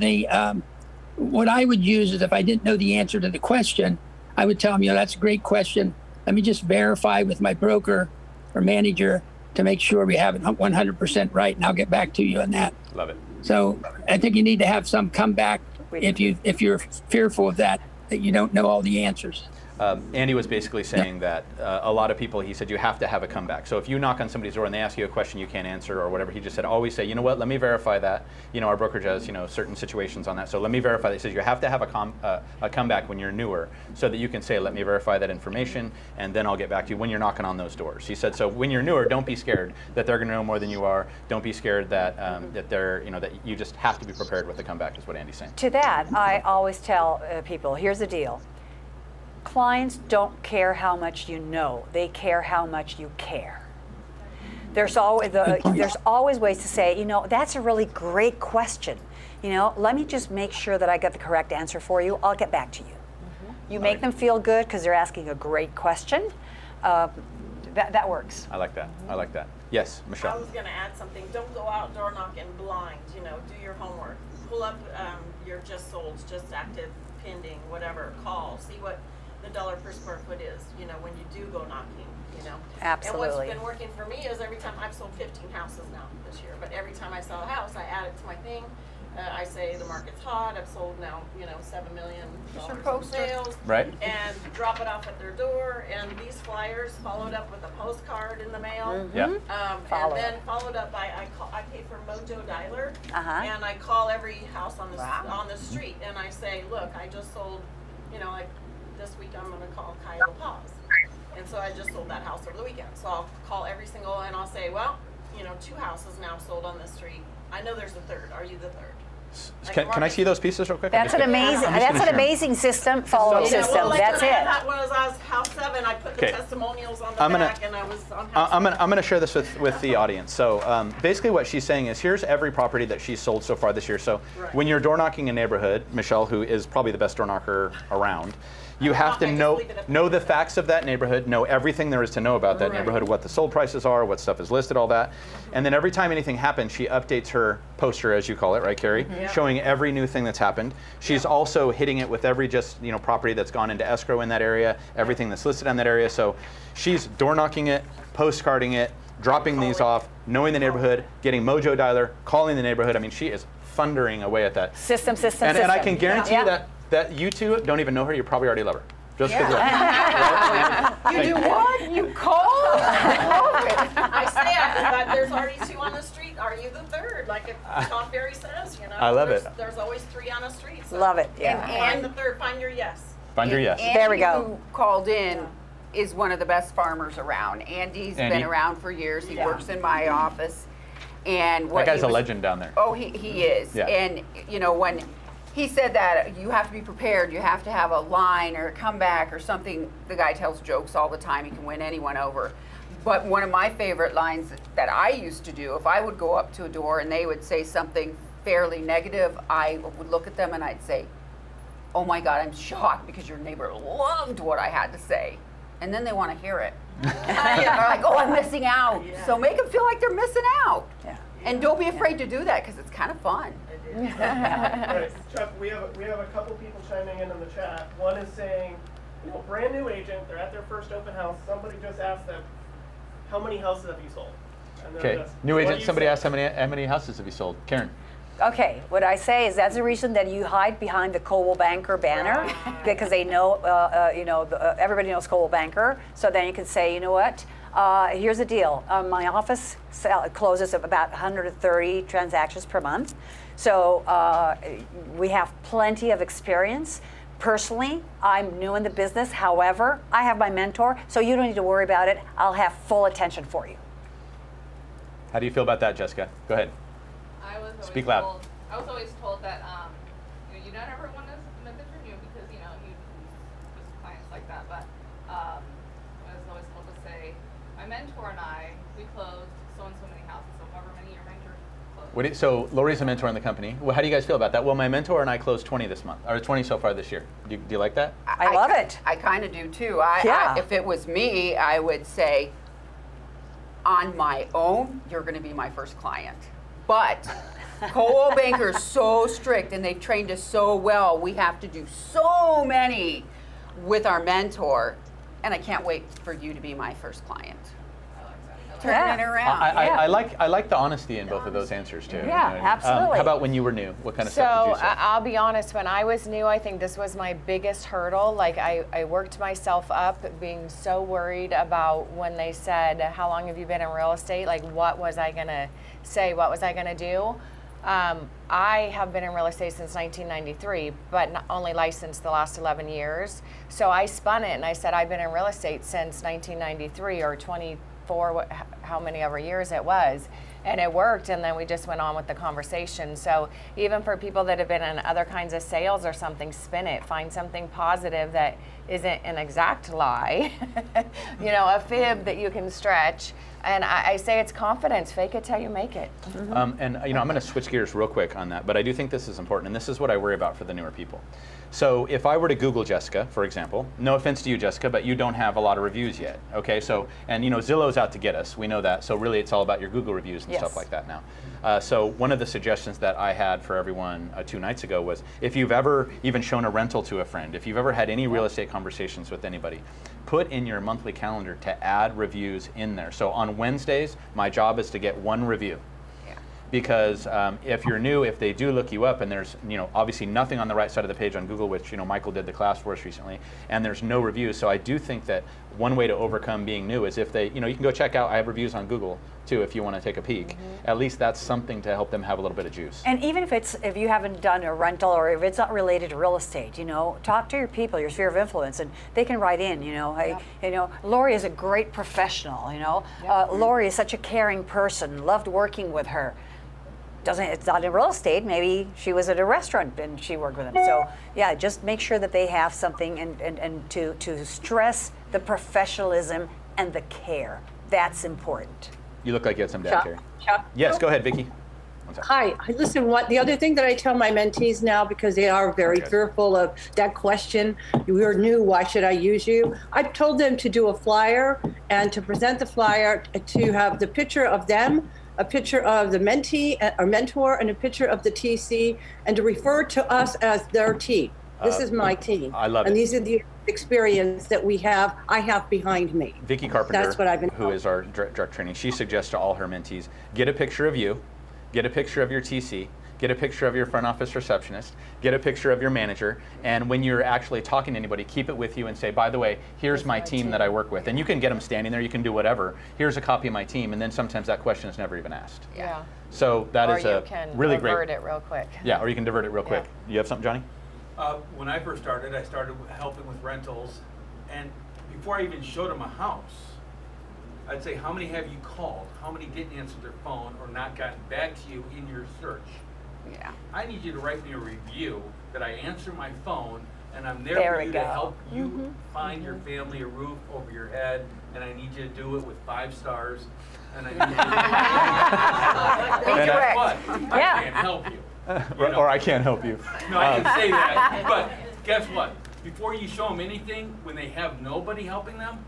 what I would use is if I didn't know the answer to the question, I would tell them, that's a great question. Let me just verify with my broker or manager to make sure we have it 100% right, and I'll get back to you on that. Love it. So I think you need to have some comeback if you're fearful of that you don't know all the answers. Andy was basically saying that a lot of people, he said, you have to have a comeback. So if you knock on somebody's door and they ask you a question you can't answer or whatever, he just said, always say, you know what, let me verify that. Our brokerage has, certain situations on that. So let me verify that. He says you have to have a comeback when you're newer so that you can say, let me verify that information and then I'll get back to you when you're knocking on those doors. He said, so when you're newer, don't be scared that they're going to know more than you are. Don't be scared that that they're, that you just have to be prepared with the comeback is what Andy's saying. To that, I always tell people, here's the deal. Clients don't care how much you know. They care how much you care. There's always ways to say, that's a really great question. Let me just make sure that I get the correct answer for you. I'll get back to you. You make them feel good because they're asking a great question. That works. I like that. I like that. Yes, Michelle. I was going to add something. Don't go out door knocking blind. Do your homework. Pull up your just sold, just active, pending, whatever. Call. See what the dollar per square foot is. When you do go knocking. Absolutely. And what's been working for me is every time I've sold 15 houses now this year, but every time I sell a house, I add it to my thing. I say the market's hot. I've sold now, $7 million in sales. Right. And drop it off at their door. And these flyers followed up with a postcard in the mail. Yeah. And then followed up by I pay for Mojo Dialer, and I call every house on the street, and I say, look, I just sold, like this week I'm going to call Kyle Paz. And so I just sold that house over the weekend. So I'll call every single, and I'll say, well, 2 houses now sold on this street. I know there's a third. Are you the third? Can I see those pieces real quick? That's an amazing system, follow-up system. That's it. That was house 7. I put the testimonials on the back, and I was on house I'm going to share this with the audience. So basically what she's saying is here's every property that she's sold so far this year. So when you're door knocking a neighborhood, Michelle, who is probably the best door knocker around, you have to know the facts of that neighborhood, know everything there is to know about that neighborhood, what the sold prices are, what stuff is listed, all that. And then every time anything happens, she updates her poster, as you call it, right, Carrie? Showing every new thing that's happened. She's also hitting it with every property that's gone into escrow in that area, everything that's listed in that area. So she's door knocking it, postcarding it, dropping these off, knowing the neighborhood, getting Mojo Dialer, calling the neighborhood. I mean, she is thundering away at that. System. And I can guarantee you that you two don't even know her, you probably already love her. Just because You do what? You call? I say there's already 2 on the street. Are you the third? Like Tom Berry says, I love it. There's always 3 on a street. So Love it. Yeah. Find the third. Find your yes. Find your yes. Andy, There we go. who called in is one of the best farmers around. Andy's Andy? been around for years. He works in my office. And That guy's a legend down there. Oh, he is. Yeah. And, when he said that you have to be prepared, you have to have a line or a comeback or something. The guy tells jokes all the time. He can win anyone over. But one of my favorite lines that I used to do, if I would go up to a door and they would say something fairly negative, I would look at them and I'd say, oh my God, I'm shocked because your neighbor loved what I had to say. and then they want to hear it. They're like, oh, I'm missing out. So make them feel like they're missing out. Yeah. And don't be afraid to do that because it's kind of fun. Right. Chuck, we have a couple people chiming in the chat. One is saying, brand new agent, they're at their first open house. Somebody just asked them, how many houses have you sold? And they're Okay, just, new "What do agent, you somebody say?" asked how many houses have you sold? Karen. Okay, what I say is that's the reason that you hide behind the Coldwell Banker banner because they know, everybody knows Coldwell Banker. So then you can say, you know what? Here's the deal. My office closes about 130 transactions per month. So we have plenty of experience. Personally, I'm new in the business. However, I have my mentor, so you don't need to worry about it. I'll have full attention for you. How do you feel about that, Jessica? Go ahead. I was always Speak loud. told, I was always told that you don't ever want to submit that you're new because you lose clients like that. But I was always told to say, my mentor and I, we closed so and so many houses. So however many your mentor closed. So Lori's a mentor in the company. Well, how do you guys feel about that? Well, my mentor and I closed 20 this month, or 20 so far this year. Do you like that? I love it. I kind of do too. Yeah. If it was me, I would say, on my own, you're going to be my first client. But Coldwell Banker's so strict and they've trained us so well. We have to do so many with our mentor. And I can't wait for you to be my first client. Turn it around. I like the honesty in both of those answers too. Yeah, absolutely. How about when you were new? What kind of stuff did you say? I'll be honest, when I was new, I think this was my biggest hurdle. Like I worked myself up being so worried about when they said, how long have you been in real estate? Like what was I gonna say? What was I gonna do? I have been in real estate since 1993, but only licensed the last 11 years. So I spun it and I said, I've been in real estate since 1993 or 24, how many ever years it was. And it worked, and then we just went on with the conversation. So even for people that have been in other kinds of sales or something, spin it. Find something positive that isn't an exact lie, a fib that you can stretch. And I say it's confidence. Fake it till you make it. I'm going to switch gears real quick on that, but I do think this is important, and this is what I worry about for the newer people. So if I were to Google Jessica, for example, no offense to you, Jessica, but you don't have a lot of reviews yet, okay? So, and Zillow's out to get us, we know that, so really it's all about your Google reviews and stuff like that now. So one of the suggestions that I had for everyone 2 nights ago was, if you've ever even shown a rental to a friend, if you've ever had any real estate conversations with anybody, put in your monthly calendar to add reviews in there. So on Wednesdays, my job is to get 1 review. Because if you're new, if they do look you up and there's obviously nothing on the right side of the page on Google, which Michael did the class for us recently, and there's no reviews. So I do think that one way to overcome being new is if they, you can go check out, I have reviews on Google too if you want to take a peek. At least that's something to help them have a little bit of juice. And even if you haven't done a rental or if it's not related to real estate, talk to your people, your sphere of influence, and they can write in. Lori is a great professional. Lori is such a caring person. Loved working with her. It's not in real estate. Maybe she was at a restaurant and she worked with them. So yeah, just make sure that they have something and to stress the professionalism and the care. That's important. You look like you had some dad care. Chuck? Yes, go ahead, Vicki. Hi. Listen, the other thing that I tell my mentees now, because they are very fearful of that question, you're new, why should I use you? I've told them to do a flyer and to present the flyer, to have the picture of them, a picture of the mentee or mentor, and a picture of the TC, and to refer to us as their team. This is my team. I love it. And these are the experience that I have behind me. Vicki Carpenter, That's what I've been who is our direct training, she suggests to all her mentees, get a picture of you, get a picture of your TC, get a picture of your front office receptionist, get a picture of your manager, and when you're actually talking to anybody, keep it with you and say, by the way, here's my team that I work with. And you can get them standing there, you can do whatever. Here's a copy of my team, and then sometimes that question is never even asked. Yeah. So that is a really great. Or you can divert it real quick. Yeah, or you can divert it real quick. You have something, Johnny? When I first started, I started helping with rentals, and before I even showed them a house, I'd say, how many have you called? How many didn't answer their phone or not gotten back to you in your search? Yeah. I need you to write me a review that I answer my phone, and I'm there for you to help you find your family a roof over your head, and I need you to do it with 5 stars, and I need you to guess what? I can't help you. Or I can't help you. No, I can say that, but guess what? Before you show them anything, when they have nobody helping them,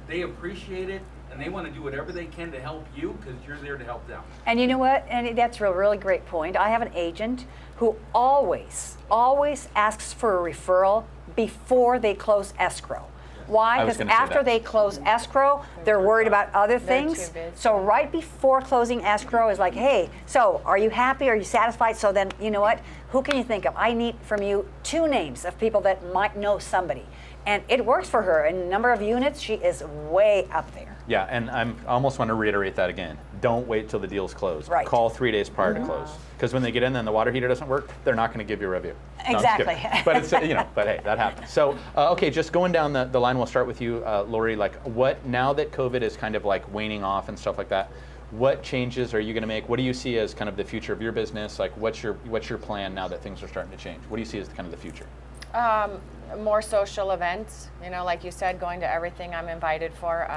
they appreciate it, and they want to do whatever they can to help you because you're there to help them. And you know what? And that's a really great point. I have an agent who always asks for a referral before they close escrow. Why? I was Because gonna say after that. they close escrow, they're worried about other They're too things. busy. So right before closing escrow is like, hey, so are you happy? Are you satisfied? So then, you know what? Who can you think of? I need from you 2 names of people that might know somebody. And it works for her. In number of units, she is way up there. Yeah, and I almost want to reiterate that again. Don't wait till the deal's closed. Right. Call 3 days prior to close. Because when they get in and the water heater doesn't work, they're not going to give you a review. No, I'm just kidding. Exactly. But it's but hey, that happens. So okay, just going down the line, we'll start with you, Lori. Like, what now that COVID is kind of like waning off and stuff like that? What changes are you going to make? What do you see as kind of the future of your business? Like, what's your plan now that things are starting to change? What do you see as kind of the future? More social events, like you said, going to everything I'm invited for.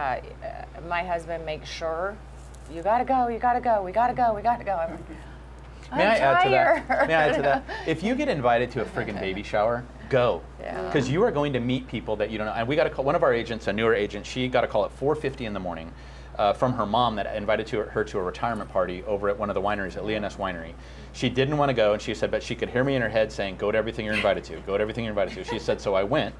My husband makes sure, you gotta go, we gotta go. May I add to tired. that? May I add to that? If you get invited to a friggin' baby shower, go. Yeah. Because you are going to meet people that you don't know. And we got a call, one of our agents, a newer agent, she got a call at 4:50 in the morning from her mom that invited her to a retirement party over at one of the wineries, at Leoness Winery. She didn't want to go, and she said, but she could hear me in her head saying, go to everything you're invited to, go to everything you're invited to. She said, so I went.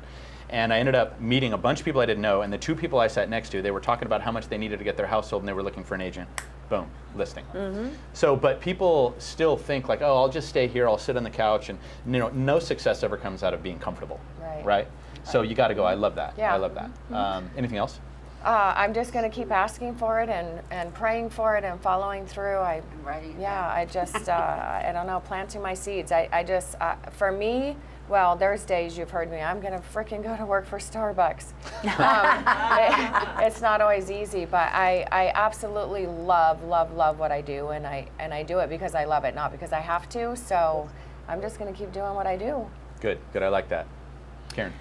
And I ended up meeting a bunch of people I didn't know, and the 2 people I sat next to, they were talking about how much they needed to get their house sold, and they were looking for an agent. Boom, listing. So, but people still think like, oh, I'll just stay here, I'll sit on the couch, and no success ever comes out of being comfortable, right? So you got to go. I love that. Yeah. I love that. Anything else? I'm just going to keep asking for it and praying for it and following through. I just, I don't know, planting my seeds. I just, for me, well, there's days you've heard me, I'm going to frickin' go to work for Starbucks. It's not always easy, but I absolutely love what I do, and I do it because I love it, not because I have to. So I'm just going to keep doing what I do. Good. I like that. Karen.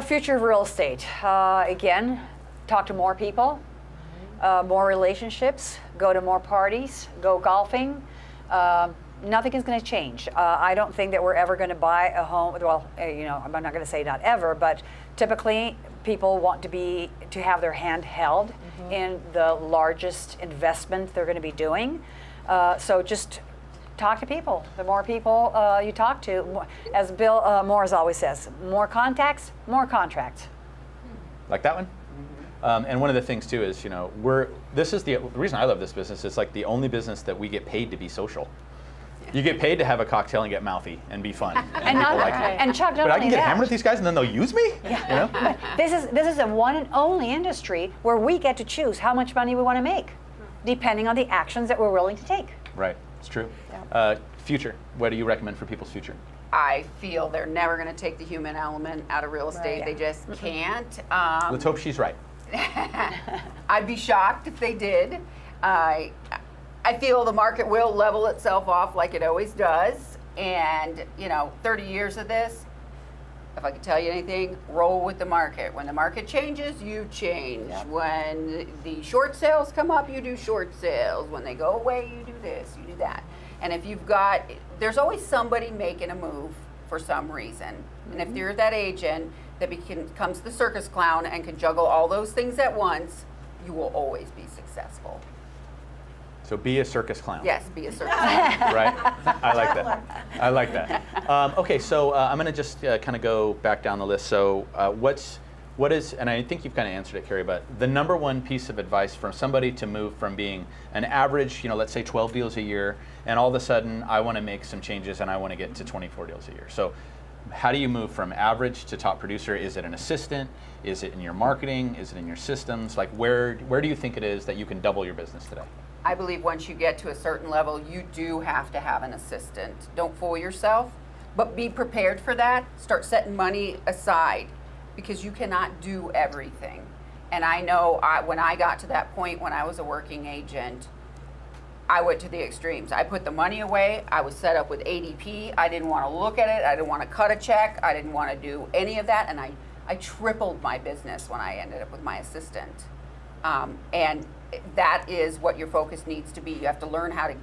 Future of real estate. Again, talk to more people, more relationships, go to more parties, go golfing. Nothing is going to change. I don't think that we're ever going to buy a home. Well, I'm not going to say not ever, but typically people want to have their hand held in the largest investment they're going to be doing. So just talk to people. The more people you talk to, as Bill Moores always says, more contacts, more contracts. Like that one? And one of the things too is, this is the reason I love this business. It's like the only business that we get paid to be social. You get paid to have a cocktail and get mouthy and be fun, and people like you. And Chuck, not But I only can get that, hammered with these guys, and then they'll use me. But this is a one and only industry where we get to choose how much money we want to make, depending on the actions that we're willing to take. Right. It's true. Yeah. Future. What do you recommend for people's future? I feel they're never going to take the human element out of real estate. They just can't. Let's hope she's right. I'd be shocked if they did. I feel the market will level itself off like it always does. And, 30 years of this, if I could tell you anything, roll with the market. When the market changes, you change. Yep. When the short sales come up, you do short sales. When they go away, you do this, you do that. And if there's always somebody making a move for some reason. And if you're that agent that becomes the circus clown and can juggle all those things at once, you will always be successful. So be a circus clown. Yes, be a circus clown. Right? I like that. Okay, so I'm going to just kind of go back down the list. So what is, and I think you've kind of answered it, Carrie, but the number one piece of advice for somebody to move from being an average, let's say 12 deals a year, and all of a sudden I want to make some changes and I want to get to 24 deals a year. So how do you move from average to top producer? Is it an assistant? Is it in your marketing? Is it in your systems? Like where do you think it is that you can double your business today? I believe once you get to a certain level, you do have to have an assistant. Don't fool yourself, but be prepared for that. Start setting money aside because you cannot do everything. And I know when I got to that point when I was a working agent, I went to the extremes. I put the money away. I was set up with ADP. I didn't want to look at it. I didn't want to cut a check. I didn't want to do any of that. And I tripled my business when I ended up with my assistant. And that is what your focus needs to be. You have to learn how to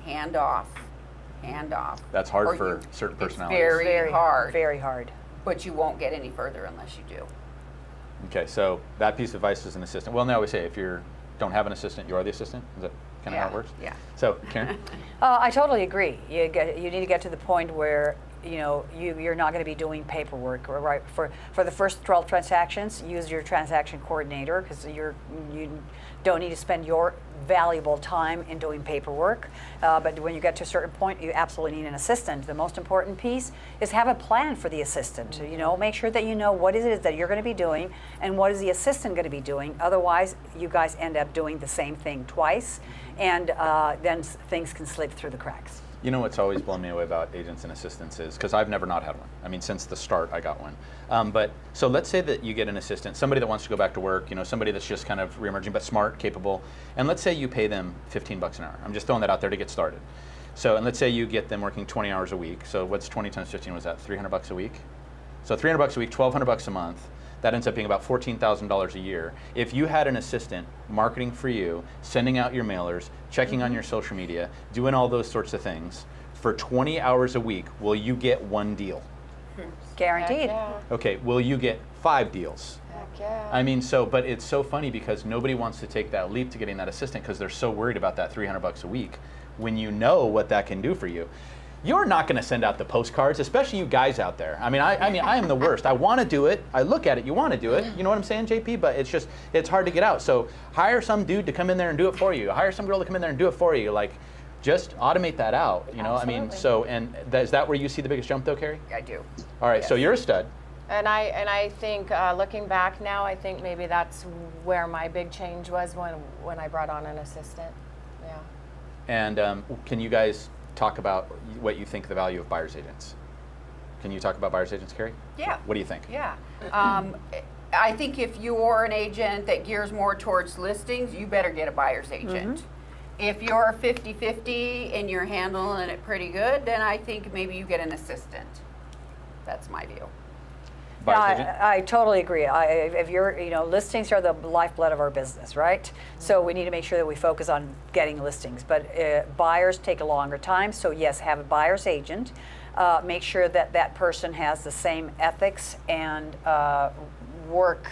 hand off. That's hard for certain personalities. It's very hard. Very hard. But you won't get any further unless you do. Okay, so that piece of advice is an assistant. Well, now we say if you don't have an assistant, you are the assistant. Is that kind of how it works? Yeah. So, Karen? I totally agree. You need to get to the point where you're not going to be doing paperwork, right? For the first 12 transactions, use your transaction coordinator because you don't need to spend your valuable time in doing paperwork. But when you get to a certain point, you absolutely need an assistant. The most important piece is have a plan for the assistant. Make sure that you know what it is that you're going to be doing and what is the assistant going to be doing. Otherwise, you guys end up doing the same thing twice, and then things can slip through the cracks. You know what's always blown me away about agents and assistants is, because I've never not had one. I mean, since the start, I got one. So let's say that you get an assistant, somebody that wants to go back to work, somebody that's just kind of reemerging, but smart, capable. And let's say you pay them $15 an hour. I'm just throwing that out there to get started. So, and let's say you get them working 20 hours a week. So what's 20 times 15? Was that $300 a week? So $300 a week, $1,200 a month. That ends up being about $14,000 a year. If you had an assistant marketing for you, sending out your mailers, checking on your social media, doing all those sorts of things, for 20 hours a week, will you get one deal? Guaranteed. Heck yeah. Okay, will you get 5 deals? Heck yeah. I mean, but it's so funny because nobody wants to take that leap to getting that assistant because they're so worried about that $300 a week when you know what that can do for you. You're not going to send out the postcards, especially you guys out there. I mean, I am the worst. I want to do it. I look at it. You want to do it. You know what I'm saying, JP? But it's hard to get out. So hire some dude to come in there and do it for you. Hire some girl to come in there and do it for you. Like, just automate that out. I mean, is that where you see the biggest jump, though, Carrie? I do. All right. Yes. So you're a stud. And I think looking back now, I think maybe that's where my big change was when I brought on an assistant. Yeah. And can you guys talk about what you think the value of buyer's agents? Can you talk about buyer's agents, Carrie? Yeah. What do you think? Yeah. I think if you're an agent that gears more towards listings, you better get a buyer's agent. If you're 50-50 and you're handling it pretty good, then I think maybe you get an assistant. That's my view. Buyer's agent? I totally agree. If you're, listings are the lifeblood of our business, right? So we need to make sure that we focus on getting listings. But buyers take a longer time. So yes, have a buyer's agent. Make sure that that person has the same ethics and work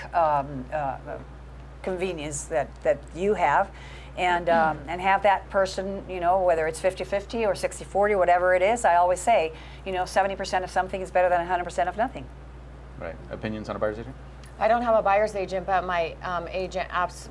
convenience that you have. And have that person, whether it's 50-50 or 60-40, whatever it is. I always say, 70% of something is better than 100% of nothing. Right. Opinions on a buyer's agent? I don't have a buyer's agent, but my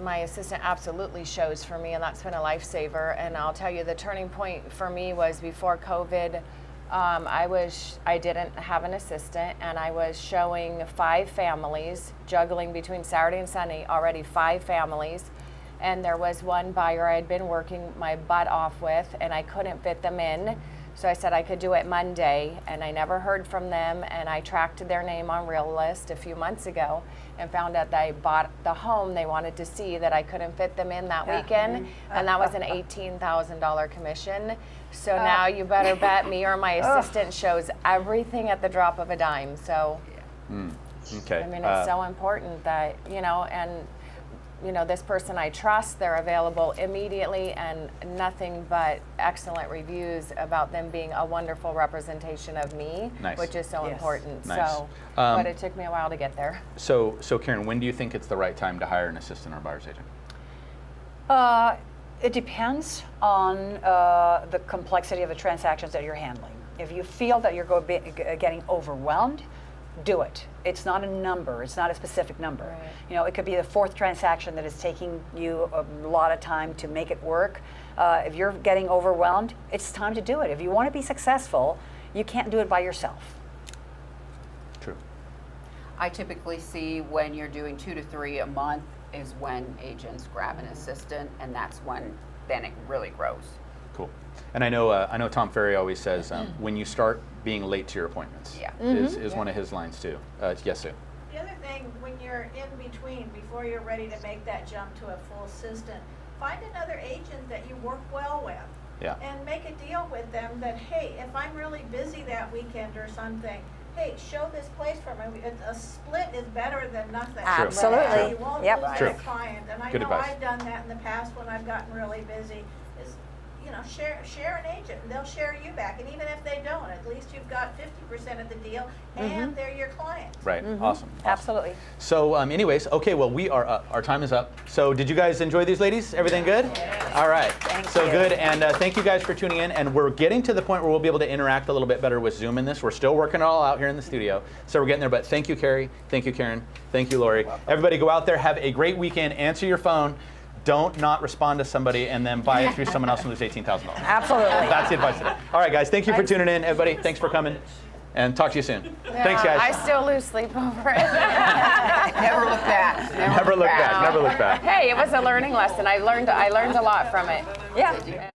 my assistant absolutely shows for me, and that's been a lifesaver. And I'll tell you, the turning point for me was before COVID. I didn't have an assistant, and I was showing 5 families, juggling between Saturday and Sunday, already 5 families. And there was one buyer I'd been working my butt off with, and I couldn't fit them in. So I said I could do it Monday, and I never heard from them, and I tracked their name on Realist a few months ago and found out they bought the home they wanted to see that I couldn't fit them in that weekend, and that was an $18,000 commission. So now you better bet me or my assistant shows everything at the drop of a dime. So, Okay. I mean, it's so important that, this person I trust, they're available immediately, and nothing but excellent reviews about them being a wonderful representation of me, Nice. which is so Yes. important. Nice. So, but it took me a while to get there. So Karen, when do you think it's the right time to hire an assistant or a buyer's agent? It depends on the complexity of the transactions that you're handling. If you feel that you're getting overwhelmed, do it. It's not a number. It's not a specific number. Right. It could be the 4th transaction that is taking you a lot of time to make it work. If you're getting overwhelmed, it's time to do it. If you want to be successful, you can't do it by yourself. True. I typically see when you're doing 2 to 3 a month is when agents grab an assistant, and that's when then it really grows. Cool. And I know Tom Ferry always says when you start being late to your appointments is one of his lines too. Yes, Sue. The other thing, when you're in between, before you're ready to make that jump to a full assistant, find another agent that you work well with. Yeah. And make a deal with them that, hey, if I'm really busy that weekend or something, hey, show this place for me. A split is better than nothing. True. Absolutely. You won't Yep. lose True. that client. And I Good know advice. I've done that in the past when I've gotten really busy. Is, share an agent, and they'll share you back. And even if they don't, at least you've got 50% of the deal, and they're your client. Right. Awesome. Absolutely. So, anyways, okay. Well, we are up. Our time is up. So, did you guys enjoy these ladies? Everything good? Yes. All right. Thank so you. good. And thank you guys for tuning in. And we're getting to the point where we'll be able to interact a little bit better with Zoom in this. We're still working it all out here in the studio. So we're getting there. But thank you, Carrie. Thank you, Karen. Thank you, Lori. Everybody, go out there. Have a great weekend. Answer your phone. Don't not respond to somebody and then buy it through someone else and lose $18,000. Absolutely. That's the advice today. All right, guys. Thank you for tuning in. Everybody, thanks for coming. And talk to you soon. Yeah, Thanks, guys. I still lose sleep over it. Never look back. Never look back. Never look back. Hey, it was a learning lesson. I learned a lot from it. Yeah.